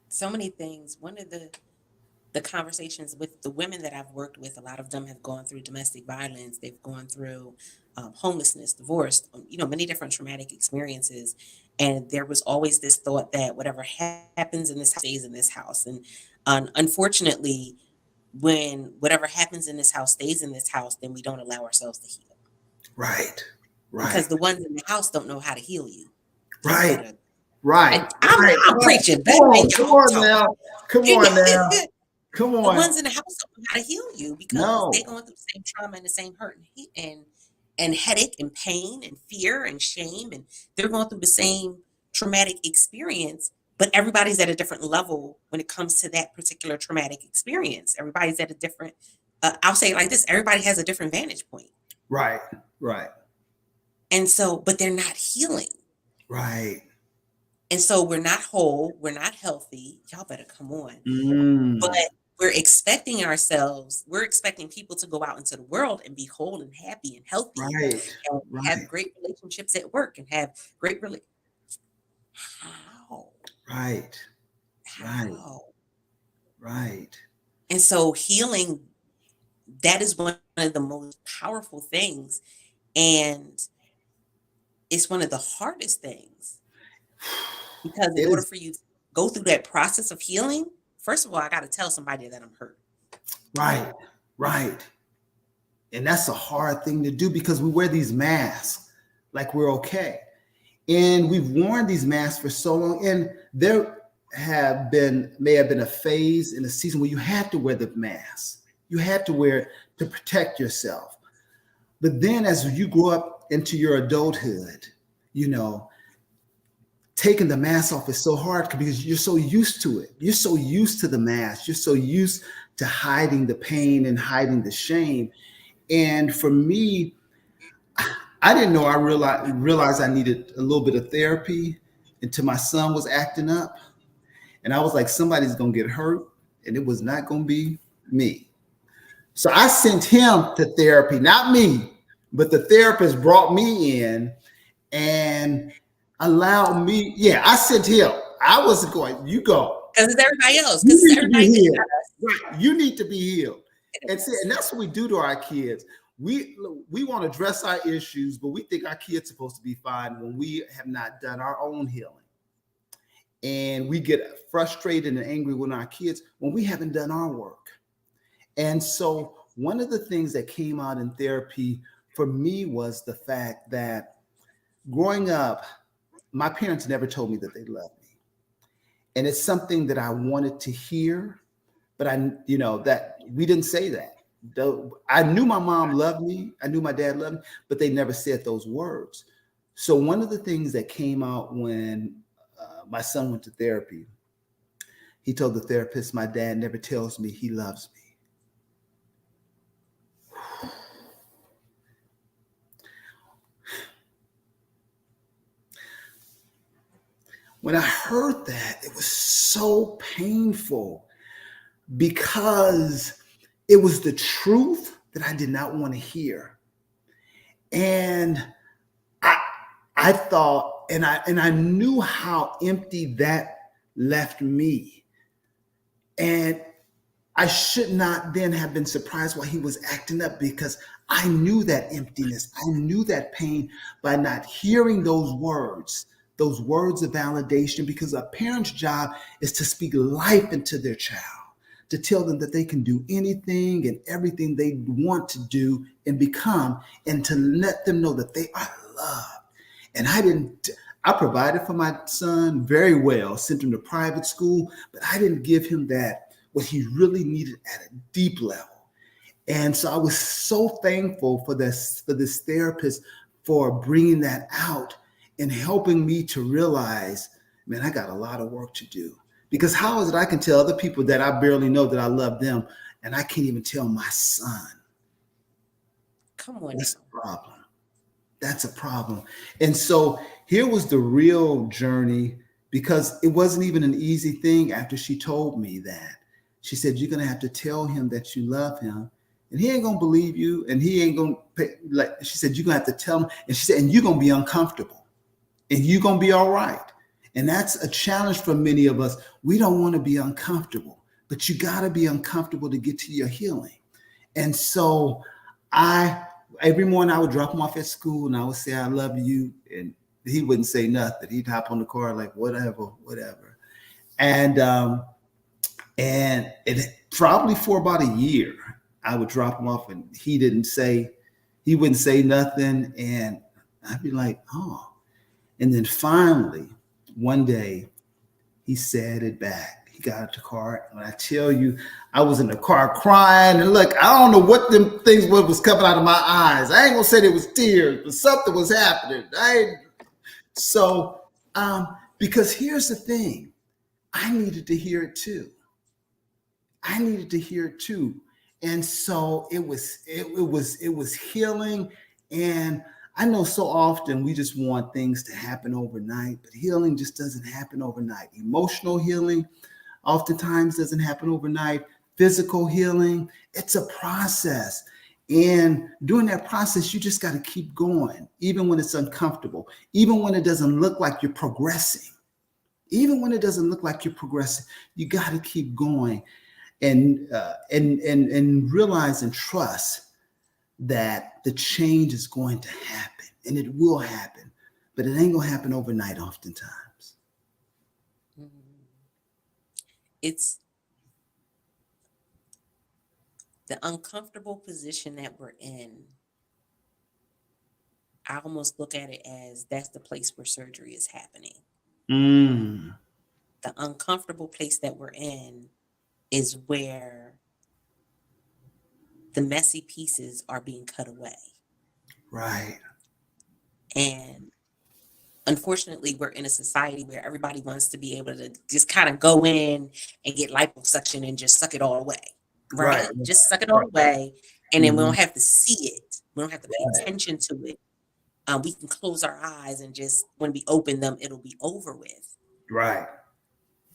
So many things. One of the conversations with the women that I've worked with, a lot of them have gone through domestic violence. They've gone through homelessness, divorce, many different traumatic experiences. And there was always this thought that whatever happens in this house stays in this house. And unfortunately, when whatever happens in this house stays in this house, then we don't allow ourselves to heal.
Right.
Because the ones in the house don't know how to heal you.
Right.
I'm preaching.
Come on now. Come on.
The ones in the house don't know how to heal you, because they're going through the same trauma and the same hurt and headache and pain and fear and shame. And they're going through the same traumatic experience, but everybody's at a different level when it comes to that particular traumatic experience. Everybody's at a different, I'll say it like this, everybody has a different vantage point.
Right.
And so, but they're not healing.
Right.
And so we're not whole, we're not healthy. Y'all better come on. But we're expecting people to go out into the world and be whole and happy and healthy, and have great relationships at work and have great How?
Right.
And so healing, that is one of the most powerful things. And it's one of the hardest things, because in order for you to go through that process of healing, first of all, I got to tell somebody that I'm hurt.
Right. And that's a hard thing to do, because we wear these masks like we're okay. And we've worn these masks for so long. And there may have been a phase in a season where you had to wear the mask. You had to wear it to protect yourself. But then as you grow up into your adulthood, taking the mask off is so hard, because you're so used to it. You're so used to the mask. You're so used to hiding the pain and hiding the shame. And for me, I didn't know I realized I needed a little bit of therapy until my son was acting up. And I was like, somebody's going to get hurt, and it was not going to be me. So I sent him to therapy, not me, but the therapist brought me in, and Allow me. Yeah, I said him. I wasn't going. You go.
Because it's everybody else.
You
Because it's
need to be
everybody
healed.
else.
Right. You need to be healed.
It
And see,
is.
and that's what we do to our kids. We want to address our issues, but we think our kids are supposed to be fine when we have not done our own healing. And we get frustrated and angry with our kids when we haven't done our work. And so one of the things that came out in therapy for me was the fact that growing up, my parents never told me that they loved me. And it's something that I wanted to hear, but that we didn't say that. I knew my mom loved me. I knew my dad loved me, but they never said those words. So one of the things that came out when my son went to therapy, he told the therapist, my dad never tells me he loves me. When I heard that, it was so painful because it was the truth that I did not want to hear. And I thought, and I knew how empty that left me. And I should not then have been surprised why he was acting up, because I knew that emptiness. I knew that pain by not hearing those words of validation, because a parent's job is to speak life into their child, to tell them that they can do anything and everything they want to do and become, and to let them know that they are loved. And I provided for my son very well, sent him to private school, but I didn't give him what he really needed at a deep level. And so I was so thankful for this therapist for bringing that out and helping me to realize, man, I got a lot of work to do. Because how is it I can tell other people that I barely know that I love them, and I can't even tell my son?
Come on.
That's a problem. That's a problem. And so here was the real journey, because it wasn't even an easy thing after she told me that. She said, you're going to have to tell him that you love him, and he ain't going to believe you, and he ain't going to, she said, you're going to have to tell him. And she said, and you're going to be uncomfortable, and you're going to be all right. And that's a challenge for many of us. We don't want to be uncomfortable, but you got to be uncomfortable to get to your healing. And so every morning I would drop him off at school and I would say, I love you. And he wouldn't say nothing. He'd hop on the car like, whatever. And it probably for about a year, I would drop him off and he wouldn't say nothing. And I'd be like, oh. And then finally, one day, he said it back. He got out the car. And when I tell you, I was in the car crying. And look, I don't know what them things was coming out of my eyes. I ain't gonna say it was tears, but something was happening. Because here's the thing, I needed to hear it too. And so it was healing. And I know so often we just want things to happen overnight, but healing just doesn't happen overnight. Emotional healing oftentimes doesn't happen overnight. Physical healing, it's a process. And during that process, you just got to keep going, even when it's uncomfortable, even when it doesn't look like you're progressing. You got to keep going and realize and trust that the change is going to happen, and it will happen, but it ain't gonna happen overnight oftentimes.
It's the uncomfortable position that we're in. I almost look at it as that's the place where surgery is happening. The uncomfortable place that we're in is where the messy pieces are being cut away.
Right.
And unfortunately, we're in a society where everybody wants to be able to just kind of go in and get liposuction and just suck it all away. Right? Just suck it all away. And then we don't have to see it. We don't have to pay attention to it. We can close our eyes and just, when we open them, it'll be over with.
Right.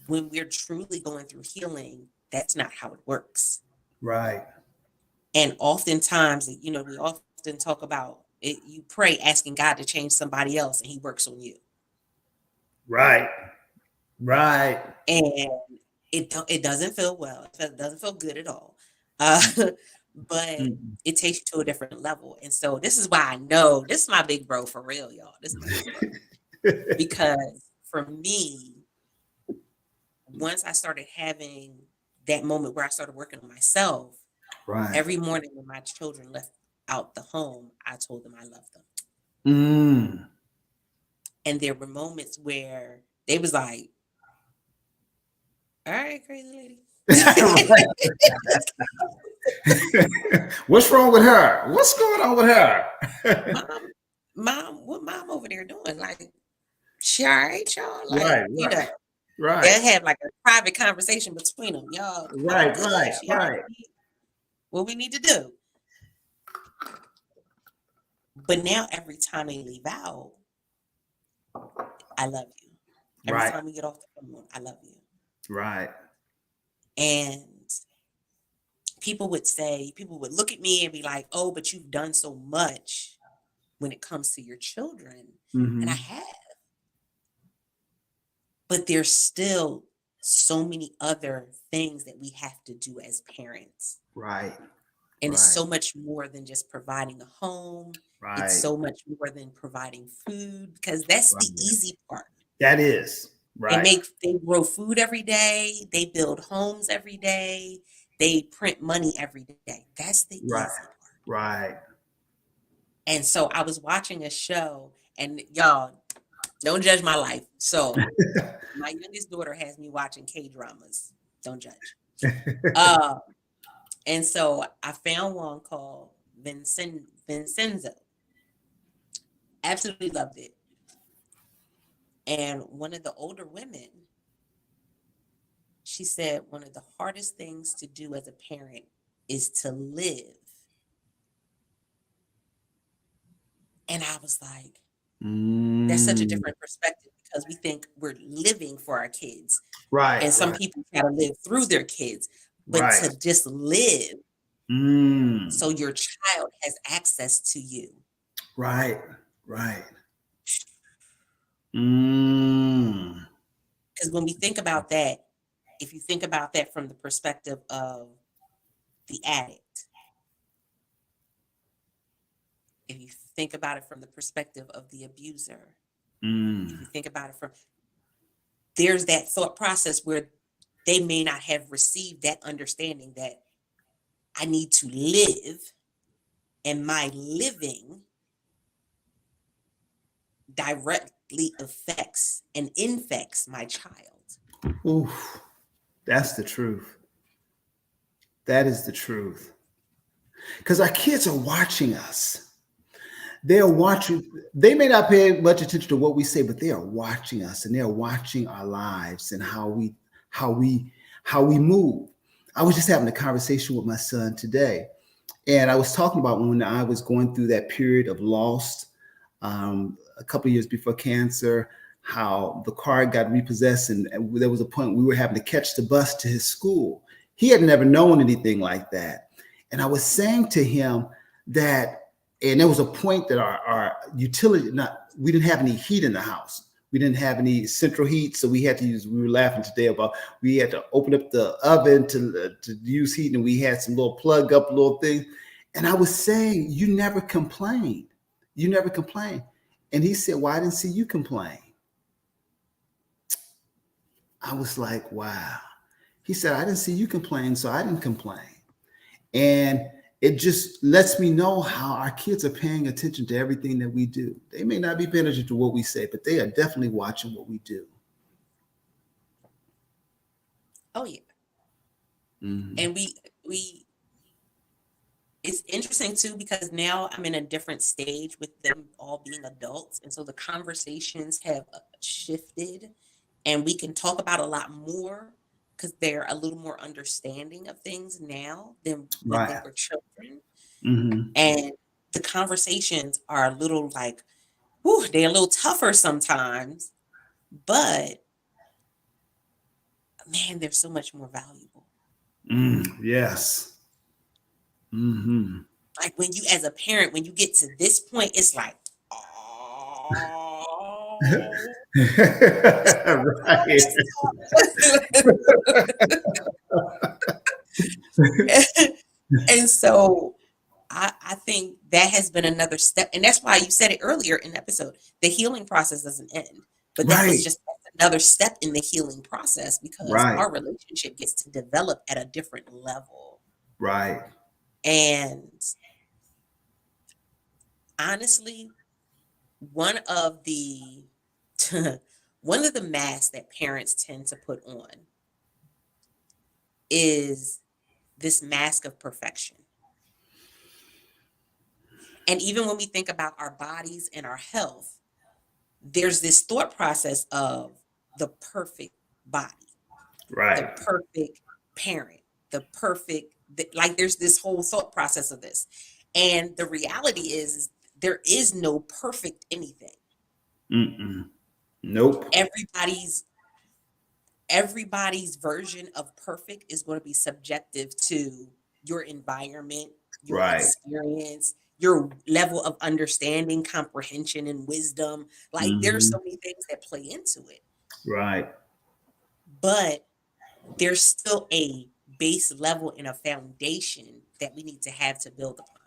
When we're truly going through healing, that's not how it works.
Right.
And oftentimes, we often talk about it, you pray asking God to change somebody else, and he works on you.
Right. Right.
And it doesn't feel well. It doesn't feel good at all. Uh, but
Mm.
it takes you to a different level. And so this is why I know this is my big bro for real, y'all. This is my big bro. Because for me, once I started having that moment where I started working on myself,
Right.
every morning when my children left out the home, I told them I loved them.
Mm.
And there were moments where they was like, all right, crazy lady.
Right. What's wrong with her? What's going on with her?
What mom over there doing? Like, she all right, y'all? Like,
Right. Right.
they'll
Right.
have like a private conversation between them. Y'all, mom
Right.
good.
Right.
She all right.
Right.
What we need to do. But now every time they leave out, I love you. Every
Right.
time we get off the phone, I love you.
Right.
And people would look at me and be like, oh, but you've done so much when it comes to your children. And I
Mm-hmm.
have. But there's still so many other things that we have to do as parents.
Right.
And it's
Right.
so much more than just providing a home. It's
Right.
so much more than providing food, because that's the
Right.
easy part.
That is right.
They grow food every day, they build homes every day, they print money every day. That's the
Right.
easy part.
Right.
And so I was watching a show, and y'all don't judge my life. So my youngest daughter has me watching K-dramas. Don't judge. And so I found one called Vincenzo. Absolutely loved it. And one of the older women, she said one of the hardest things to do as a parent is to live. And I was like, that's such a
Mm.
different perspective, because we think we're living for our kids.
Right.
And some
Right.
people try to live through their kids, but
Right.
to just live
Mm.
so your child has access to you.
Right. Right. Mm.
Because when we think about that, if you think about that from the perspective of the addict, if you think about it from the perspective of the abuser, if you
Mm.
think about it from, there's that thought process where they may not have received that understanding that I need to live, and my living directly affects and infects my child.
Oof. That's the truth. That is the truth. Because our kids are watching us. They're watching. They may not pay much attention to what we say, but they are watching us, and they're watching our lives and how we how we move. I was just having a conversation with my son today, and I was talking about when I was going through that period of loss a couple of years before cancer, how the car got repossessed, and there was a point we were having to catch the bus to his school. He had never known anything like that. And I was saying to him that, and there was a point that our utility, we didn't have any heat in the house. We didn't have any central heat, so we had to use. We were laughing today about we had to open up the oven to use heat, and we had some little plug up little thing. And I was saying, you never complained. You never complained. And he said, well, I didn't see you complain. I was like, wow. He said, I didn't see you complain, so I didn't complain. And it just lets me know how our kids are paying attention to everything that we do. They may not be paying attention to what we say, but they are definitely watching what we do.
Oh yeah.
Mm-hmm.
And we it's interesting too, because now I'm in a different stage with them all being adults, and so the conversations have shifted, and we can talk about a lot more because they're a little more understanding of things now than when they
Right.
were children.
Mm-hmm.
And the conversations are a little like, whew, they're a little tougher sometimes, but man, they're so much more valuable.
Yes. Mm-hmm.
Like when you, as a parent, when you get to this point, it's like, oh,
Right.
And so I think that has been another step. And that's why you said it earlier in the episode. The healing process doesn't end. But that was
Right.
just another step in the healing process because
Right.
our relationship gets to develop at a different level.
Right.
And honestly, one of the one of the masks that parents tend to put on is this mask of perfection. And even when we think about our bodies and our health, there's this thought process of the perfect body, the
Right.
perfect parent, like there's this whole thought process of this. And the reality is there is no perfect anything.
Mm-mm. Nope.
Everybody's version of perfect is going to be subjective to your environment, your
Right.
experience, your level of understanding, comprehension, and wisdom. Like there's
Mm-hmm.
so many things that play into it.
Right.
But there's still a base level and a foundation that we need to have to build upon.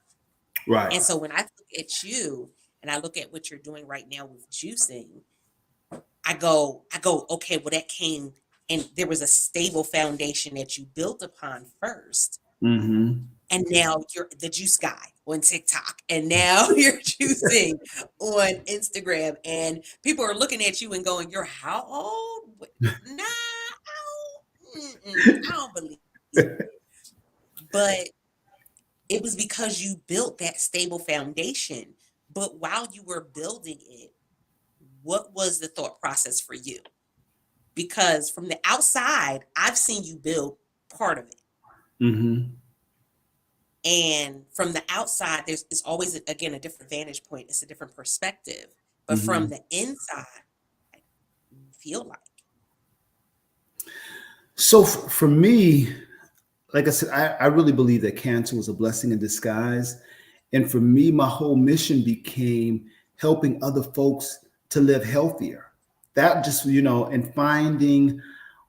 Right.
And so when I look at you and I look at what you're doing right now with juicing, I go, okay, well, that came and there was a stable foundation that you built upon first.
Mm-hmm.
And now you're the juice guy on TikTok. And now you're juicing on Instagram. And people are looking at you and going, you're how old? Nah, I don't believe it. But it was because you built that stable foundation. But while you were building it, what was the thought process for you? Because from the outside, I've seen you build part of it.
Mm-hmm.
And from the outside, it's always, again, a different vantage point. It's a different perspective. But
Mm-hmm.
from the inside, you feel like.
So for me, like I said, I really believe that cancer was a blessing in disguise. And for me, my whole mission became helping other folks to live healthier. That just, and finding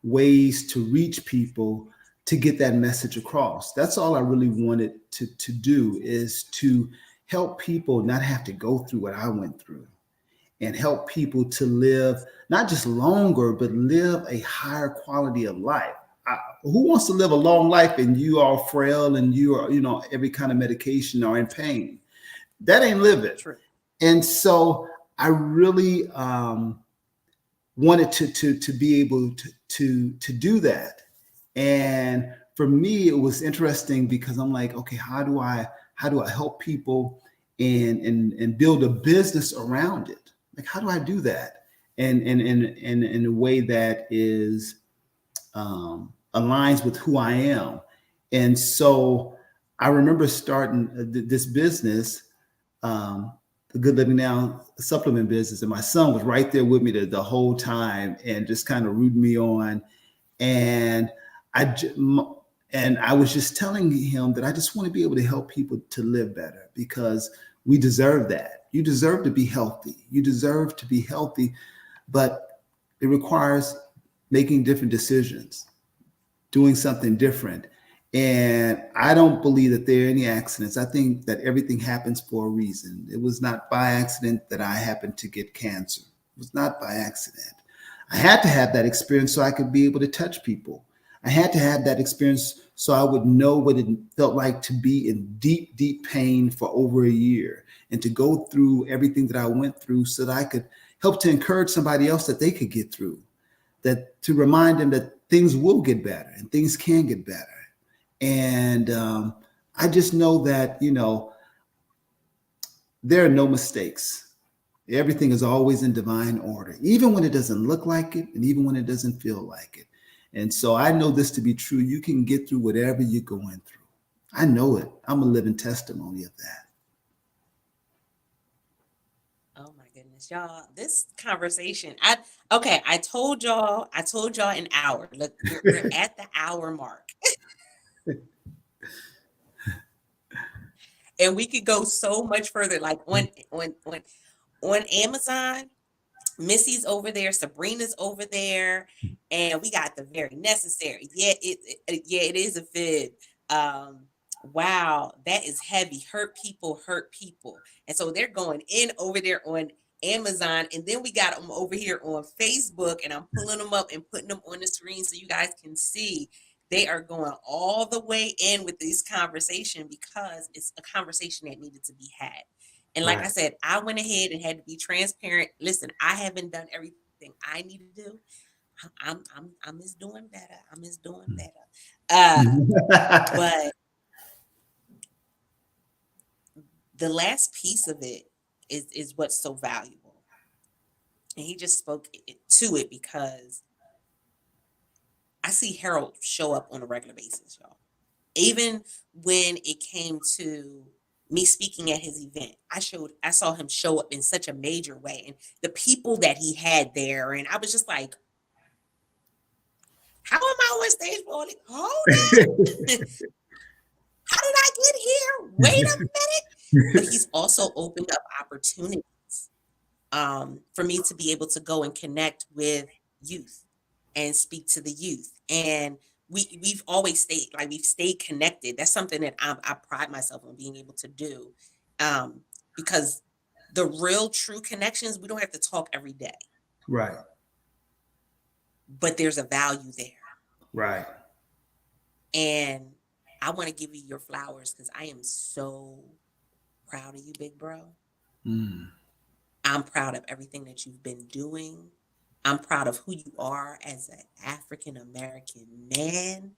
ways to reach people to get that message across. That's all I really wanted to do, is to help people not have to go through what I went through, and help people to live not just longer, but live a higher quality of life. Who wants to live a long life and you are frail and you are, every kind of medication or in pain? That ain't living.
True.
And so I really wanted to be able to do that. And for me, it was interesting because I'm like, okay, how do I help people and build a business around it? Like, how do I do that? And in a way that is aligns with who I am. And so I remember starting this business, the Good Living Now supplement business, and my son was right there with me the whole time and just kind of rooting me on. And I was just telling him that I just want to be able to help people to live better, because we deserve that. You deserve to be healthy. You deserve to be healthy, but it requires making different decisions, doing something different. And I don't believe that there are any accidents. I think that everything happens for a reason. It was not by accident that I happened to get cancer. It was not by accident. I had to have that experience so I could be able to touch people. I had to have that experience so I would know what it felt like to be in deep, deep pain for over a year, and to go through everything that I went through so that I could help to encourage somebody else that they could get through, that to remind them that things will get better and things can get better. And I just know that, there are no mistakes. Everything is always in divine order, even when it doesn't look like it and even when it doesn't feel like it. And so I know this to be true. You can get through whatever you're going through. I know it. I'm a living testimony of that.
Oh my goodness, y'all. This conversation, I told y'all an hour. Look, we're at the hour mark. And we could go so much further. Like on Amazon, Missy's over there, Sabrina's over there, and we got the very necessary. Yeah, it is a fib. Wow, that is heavy. Hurt people, and so they're going in over there on Amazon, and then we got them over here on Facebook, and I'm pulling them up and putting them on the screen so you guys can see. They are going all the way in with this conversation because it's a conversation that needed to be had. And like I said, I went ahead and had to be transparent. Listen, I haven't done everything I need to do. I'm just doing better. I'm just doing better. But the last piece of it is what's so valuable. And he just spoke to it because I see Harold show up on a regular basis, y'all. Even when it came to me speaking at his event, I saw him show up in such a major way, and the people that he had there, and I was just like, how am I on stage? Hold on. How did I get here? Wait a minute. But he's also opened up opportunities for me to be able to go and connect with youth and speak to the youth. And we've always stayed connected. That's something that I pride myself on being able to do, because the real true connections, we don't have to talk every day,
Right.
but there's a value there.
Right.
And I want to give you your flowers because I am so proud of you, big bro. I'm proud of everything that you've been doing. I'm proud of who you are as an African American man.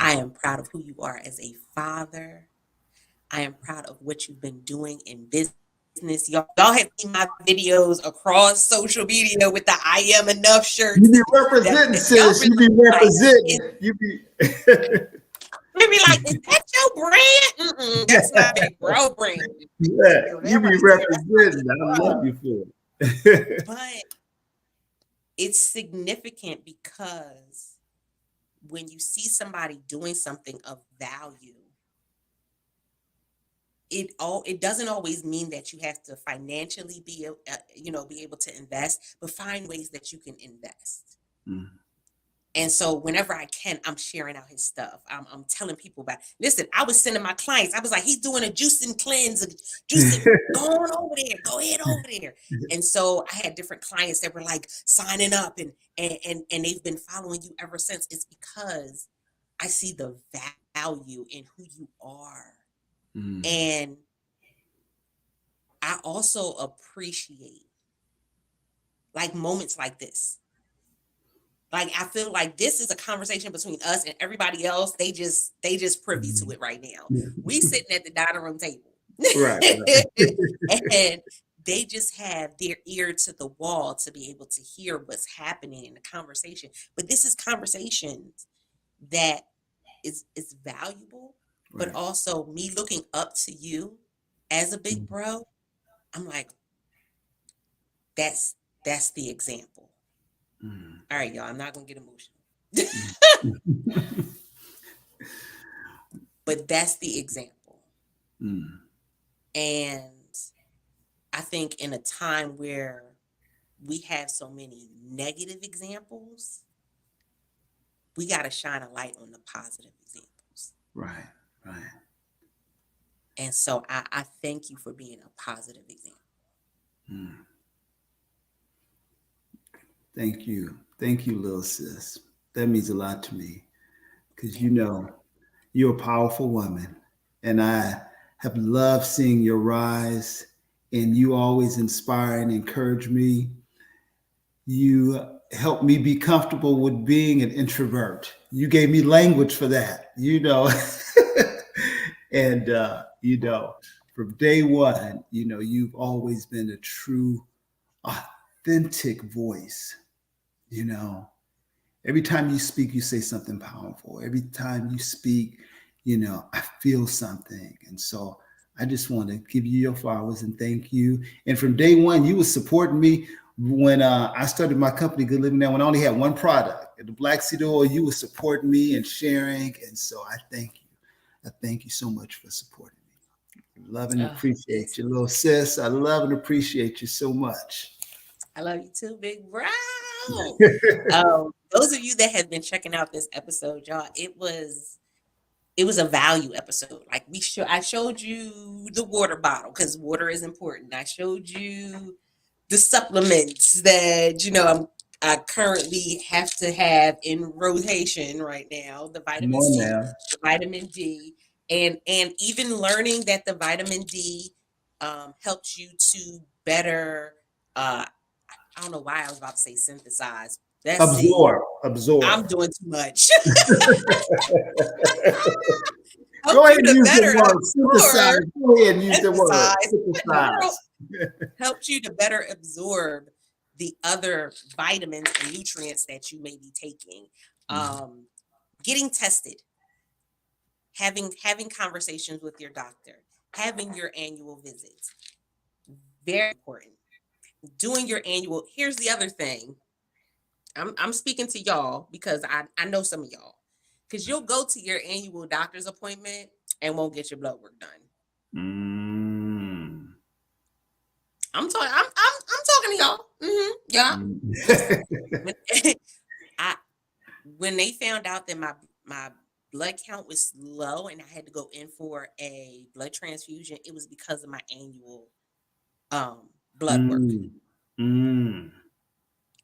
I am proud of who you are as a father. I am proud of what you've been doing in business. Y'all have seen my videos across social media with the I Am Enough shirts.
You be representing, sis. You be representing. You be.
They be like, is that your brand? That's my big bro brand.
Yeah, you be representing. I love you for it.
But it's significant because when you see somebody doing something of value, it doesn't always mean that you have to financially be able to invest, but find ways that you can invest. And so whenever I can, I'm sharing out his stuff. I'm telling people about it. Listen, I was sending my clients. I was like, he's doing a juice and cleanse, go on over there, go ahead over there. And so I had different clients that were like signing up and they've been following you ever since. It's because I see the value in who you are. And I also appreciate like moments like this. Like, I feel like this is a conversation between us and everybody else. They just privy to it right now. We sitting at the dining room table. Right. And they just have their ear to the wall to be able to hear what's happening in the conversation. But this is conversations that is valuable, but also me looking up to you as a big bro. I'm like, that's the example. All right, y'all, I'm not going to get emotional. But that's the example. And I think in a time where we have so many negative examples, we got to shine a light on the positive examples. Right. And so I thank you for being a positive example.
Thank you. Thank you, little sis. That means a lot to me because you're a powerful woman. And I have loved seeing your rise, and you always inspire and encourage me. You help me be comfortable with being an introvert. You gave me language for that, and, from day one, you've always been a true, authentic voice. Every time you speak, you say something powerful. Every time you speak, I feel something. And so I just want to give you your flowers and thank you. And from day one, you were supporting me when I started my company, Good Living Now, when I only had one product, the Black Seed Oil. You were supporting me and sharing. And so I thank you. I thank you so much for supporting me. Love and appreciate you, little sis. I love and appreciate you so much.
I love you too, big bro. Those of you that have been checking out this episode, y'all, it was a value episode. Like I showed you the water bottle because water is important. I showed you the supplements that I currently have to have in rotation right now. The
Come
vitamin
on
C,
now.
the vitamin D, and even learning that the vitamin D helps you to better. I don't know why I was about to say synthesize. Let's see.
Absorb.
I'm doing too much.
Go
Help
ahead
you
and
to
use the
better
word synthesize.
absorb,
Go ahead and use the word
synthesize,
synthesize.
helps you to better absorb the other vitamins and nutrients that you may be taking. Getting tested, having conversations with your doctor, having your annual visits, very important. Doing your annual. Here's the other thing. I'm speaking to y'all because I know some of y'all. Because you'll go to your annual doctor's appointment and won't get your blood work done. I'm talking. I'm talking to y'all. Yeah. When they found out that my blood count was low and I had to go in for a blood transfusion, it was because of my annual blood work.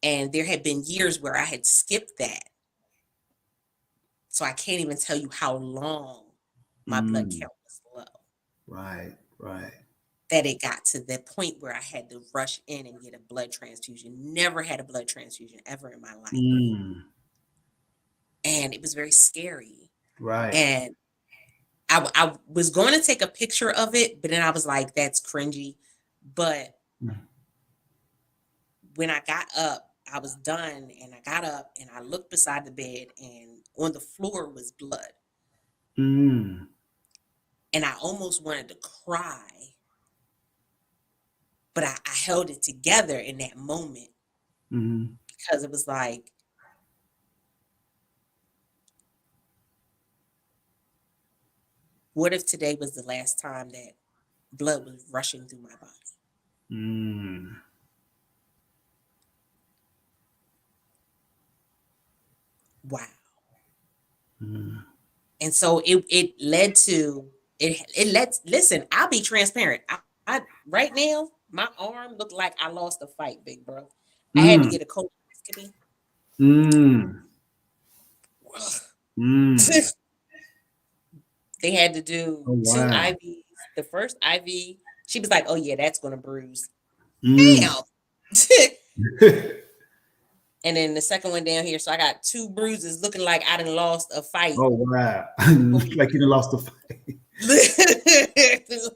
And there had been years where I had skipped that. So I can't even tell you how long my blood count was low.
Right.
That it got to the point where I had to rush in and get a blood transfusion. Never had a blood transfusion ever in my life. And it was very scary.
Right.
And I was going to take a picture of it, but then I was like, that's cringy. But when I got up, I was done and I got up and I looked beside the bed and on the floor was blood. And I almost wanted to cry. But I held it together in that moment because it was like, what if today was the last time that blood was rushing through my body? Wow. And so it led to listen, I'll be transparent. I right now, my arm looked like I lost a fight, big bro. I had to get a colonoscopy. They had to do 2 IVs. The first IV, she was like, "Oh yeah, that's gonna bruise." Damn. And then the second one down here, so I got 2 bruises, looking like I done lost a fight.
Oh wow! Like you done lost a fight.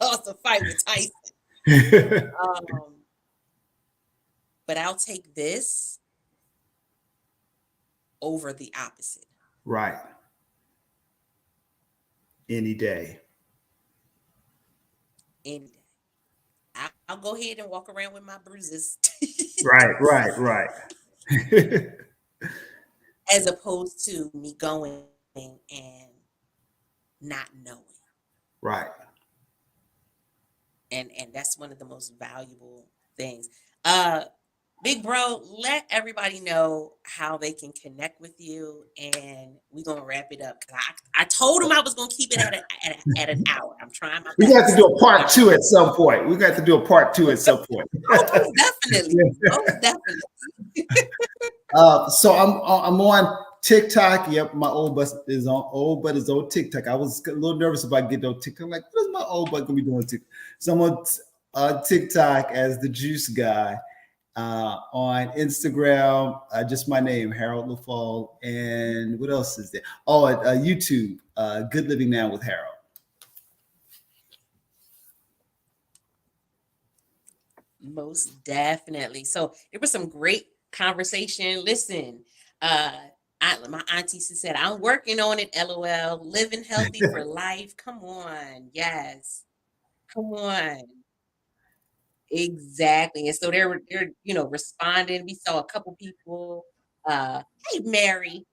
Lost a fight with Tyson. But I'll take this over the opposite.
Right. Any day.
Any day. I'll go ahead and walk around with my bruises.
Right.
As opposed to me going and not knowing.
Right.
And that's one of the most valuable things. Big bro, let everybody know how they can connect with you, and we're gonna wrap it up. I told him I was gonna keep it at an hour. I'm trying my best.
We got to do a part 2 at some point. Oh,
definitely. Most definitely.
So I'm on TikTok. Yep, my old butt is on TikTok. I was a little nervous about getting on TikTok. I'm like, what is my old butt gonna be doing TikTok? So I'm on TikTok as the Juice Guy. On Instagram, just my name, Harold Leffall. And what else is there? Oh, at YouTube, Good Living Now with Harold.
Most definitely. So there was some great conversation. Listen, my auntie said, I'm working on it, LOL. Living healthy for life. Come on. Yes. Come on. Exactly. And so they're responding. We saw a couple people. Hey Mary.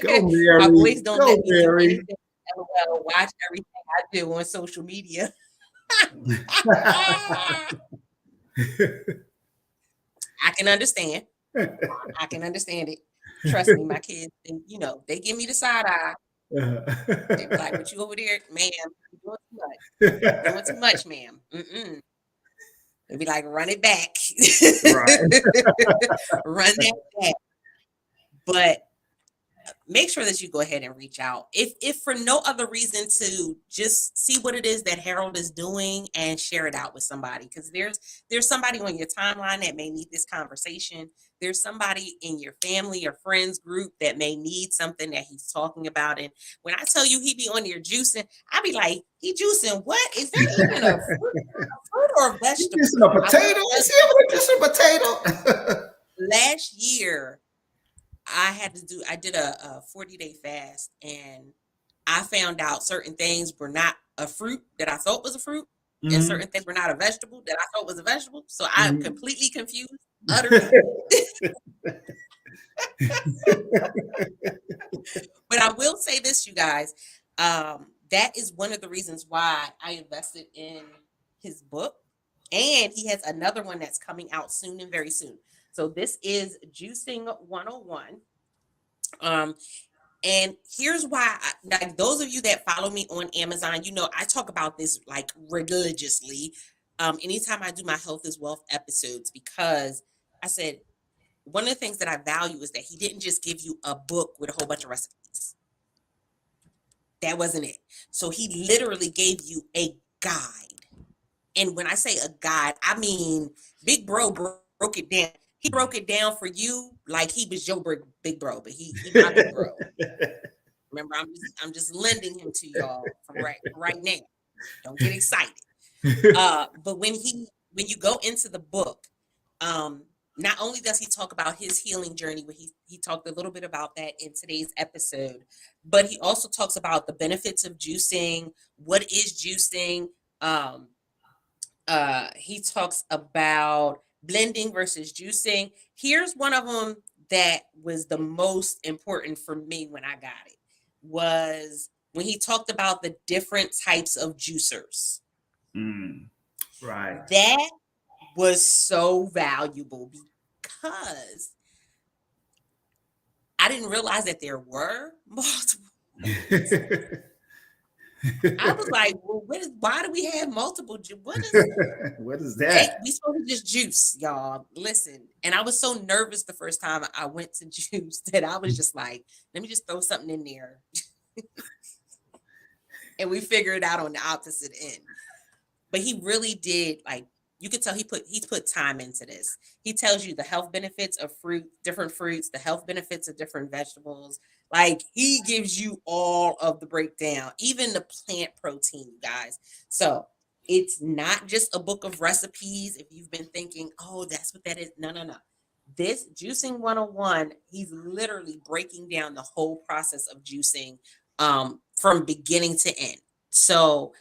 Go Mary.
My boys don't
Go
let me
Mary.
do anything. LOL. Watch everything I do on social media. I can understand. I can understand it. Trust me, my kids, and they give me the side eye. They be like, "What you over there, ma'am? You doing too much? Doing too much, ma'am." Mm-mm. They be like, "Run it back,
Right.
run that back." But make sure that you go ahead and reach out if for no other reason to just see what it is that Harold is doing and share it out with somebody, because there's somebody on your timeline that may need this conversation. There's somebody in your family or friends group that may need something that he's talking about. And when I tell you he be on there juicing, I be like, he juicing what? Is that even a fruit or a vegetable?
Just a potato. You see what just a potato?
Last year I did a 40-day fast, and I found out certain things were not a fruit that I thought was a fruit, and certain things were not a vegetable that I thought was a vegetable. So I'm completely confused, utterly. But I will say this, you guys, that is one of the reasons why I invested in his book, and he has another one that's coming out soon and very soon. So this is Juicing 101. And here's why, like those of you that follow me on Amazon, I talk about this like religiously. Anytime I do my health is wealth episodes, because I said one of the things that I value is that he didn't just give you a book with a whole bunch of recipes. That wasn't it. So he literally gave you a guide. And when I say a guide, I mean Big Bro broke it down. He broke it down for you like he was your big bro, but he my big bro. Remember, I'm just lending him to y'all from right now. Don't get excited. But when you go into the book, not only does he talk about his healing journey, where he talked a little bit about that in today's episode, but he also talks about the benefits of juicing, what is juicing. He talks about blending versus juicing. Here's one of them that was the most important for me when I got it, was when he talked about the different types of juicers.
Right.
That was so valuable because I didn't realize that there were multiple. I was like, well, why do we have multiple? What is
that?
We supposed to just juice, y'all. Listen. And I was so nervous the first time I went to juice that I was just like, let me just throw something in there. And we figured it out on the opposite end. But he really did, like, you could tell he put time into this. He tells you the health benefits of different fruits, the health benefits of different vegetables. Like, he gives you all of the breakdown, even the plant protein, you guys. So it's not just a book of recipes. If you've been thinking, oh, that's what that is. No. This Juicing 101, he's literally breaking down the whole process of juicing from beginning to end. So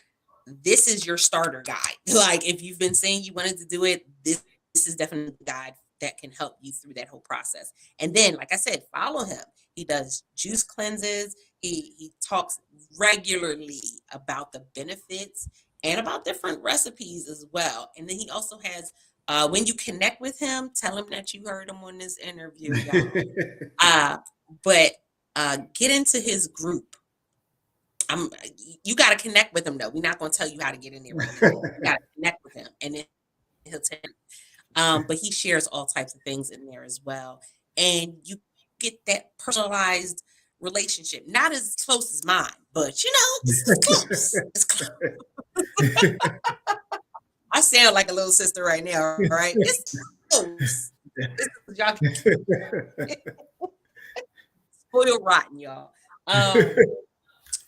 this is your starter guide. Like, if you've been saying you wanted to do it, this is definitely the guide that can help you through that whole process. And then, like I said, follow him. He does juice cleanses. He talks regularly about the benefits and about different recipes as well. And then he also has, when you connect with him, tell him that you heard him on this interview, y'all. But get into his group. You got to connect with him, though. We're not going to tell you how to get in there right now. You got to connect with him, and then he'll tell you. But he shares all types of things in there as well, and you get that personalized relationship. Not as close as mine, but it's close. It's close. I sound like a little sister right now, right? It's close. Spoiled rotten, y'all.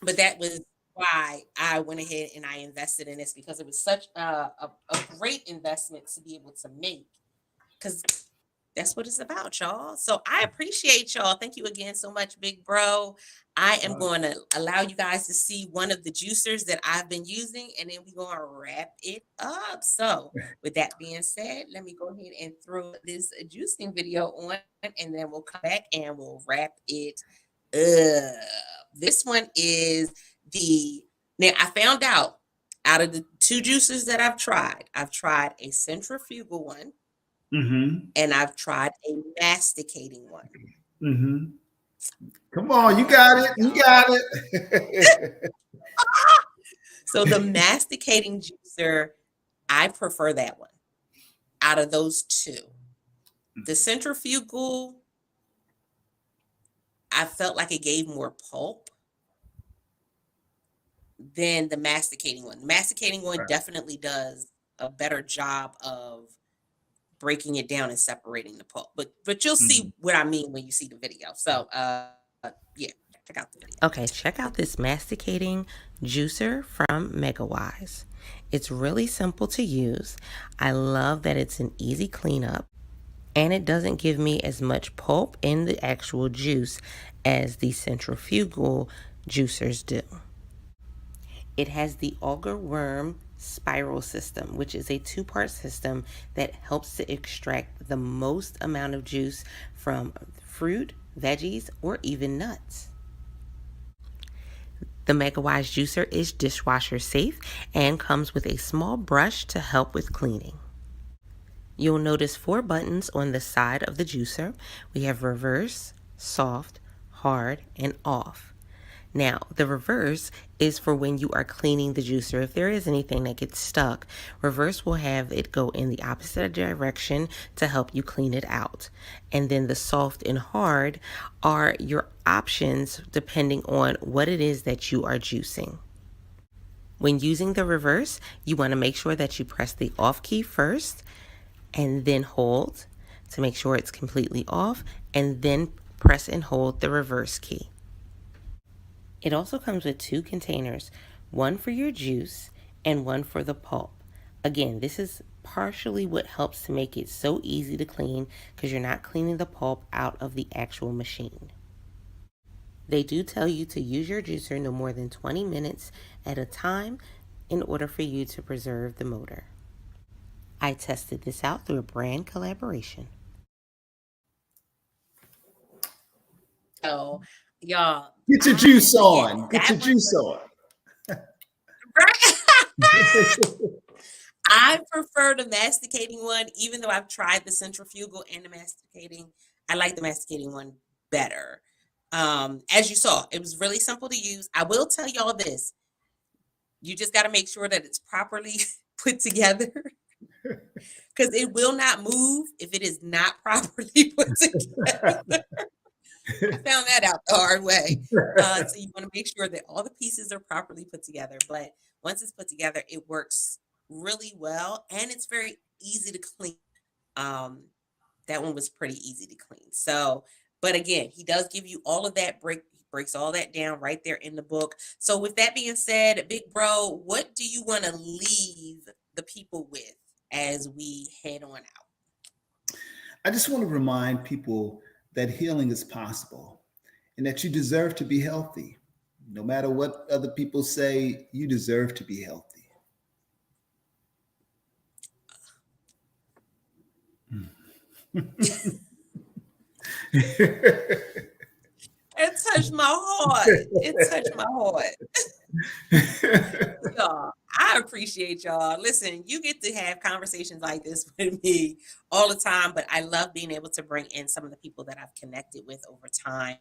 But that was why I went ahead and I invested in this, because it was such a great investment to be able to make, because that's what it's about, y'all. So I appreciate y'all. Thank you again so much, big bro. I am going to allow you guys to see one of the juicers that I've been using, and then we're going to wrap it up. So with that being said, let me go ahead and throw this juicing video on, and then we'll come back and we'll wrap it up. This one is now I found out of the two juicers that I've tried a centrifugal one, and I've tried a masticating one.
Come on, you got it. You got it.
So the masticating juicer, I prefer that one out of those two. The centrifugal, I felt like it gave more pulp than the masticating one. The masticating one definitely does a better job of breaking it down and separating the pulp. But you'll see what I mean when you see the video. So yeah, check out the video. Okay, check out this masticating juicer from Megawise. It's really simple to use. I love that it's an easy cleanup, and it doesn't give me as much pulp in the actual juice as the centrifugal juicers do. It has the auger worm spiral system, which is a two-part system that helps to extract the most amount of juice from fruit, veggies, or even nuts. The Megawise juicer is dishwasher safe and comes with a small brush to help with cleaning. You'll notice 4 buttons on the side of the juicer. We have reverse, soft, hard, and off. Now, the reverse is for when you are cleaning the juicer. If there is anything that gets stuck, reverse will have it go in the opposite direction to help you clean it out. And then the soft and hard are your options depending on what it is that you are juicing. When using the reverse, you want to make sure that you press the off key first and then hold to make sure it's completely off, and then press and hold the reverse key. It also comes with 2 containers, one for your juice and one for the pulp. Again, this is partially what helps to make it so easy to clean because you're not cleaning the pulp out of the actual machine. They do tell you to use your juicer no more than 20 minutes at a time in order for you to preserve the motor. I tested this out through a brand collaboration. So, y'all,
Get your juice on. Get your juice on.
I prefer the masticating one, even though I've tried the centrifugal and the masticating. I like the masticating one better. As you saw, it was really simple to use. I will tell y'all this. You just got to make sure that it's properly put together because it will not move if it is not properly put together. I found that out the hard way. So you want to make sure that all the pieces are properly put together. But once it's put together, it works really well, and it's very easy to clean. That one was pretty easy to clean. So, but again, he does give you all of that breaks all that down right there in the book. So with that being said, big bro, what do you want to leave the people with as we head on out?
I just want to remind people that healing is possible and that you deserve to be healthy. No matter what other people say, you deserve to be healthy.
It touched my heart. It touched my heart. Y'all, I appreciate y'all. Listen, you get to have conversations like this with me all the time, but I love being able to bring in some of the people that I've connected with over time.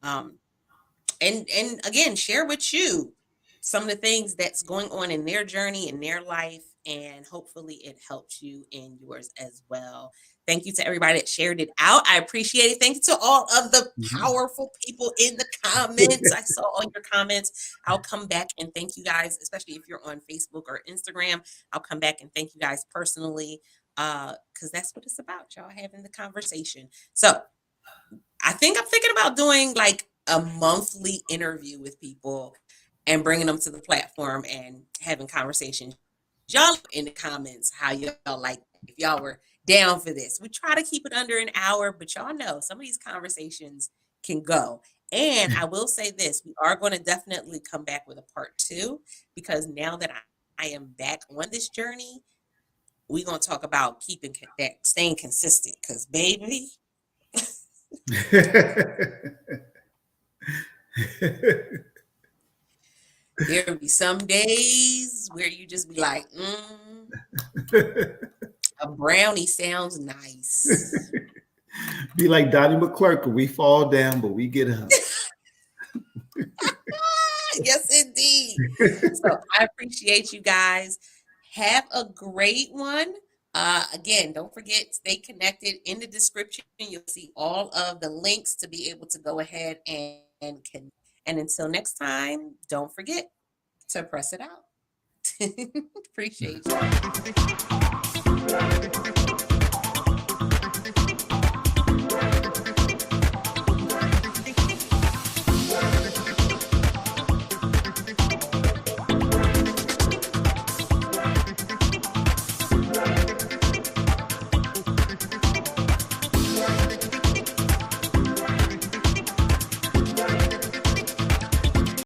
And again, share with you some of the things that's going on in their journey, in their life, and hopefully it helps you in yours as well. Thank you to everybody that shared it out. I appreciate it. Thank you to all of the powerful people in the comments. I saw all your comments. I'll come back and thank you guys, especially if you're on Facebook or Instagram. I'll come back and thank you guys personally because that's what it's about, y'all having the conversation. So I think I'm thinking about doing like a monthly interview with people and bringing them to the platform and having conversations. Y'all in the comments how y'all like if y'all were down for this. We try to keep it under an hour, but y'all know some of these conversations can go. And I will say this, we are going to definitely come back with a part 2 because now that I am back on this journey, we're going to talk about keeping that, staying consistent because baby, there'll be some days where you just be like, A brownie sounds nice.
Be like Donnie McClurkin. We fall down, but we get up.
Yes, indeed. So I appreciate you guys. Have a great one. Again, don't forget, stay connected. In the description, you'll see all of the links to be able to go ahead and connect. And until next time, don't forget to press it out. Appreciate you.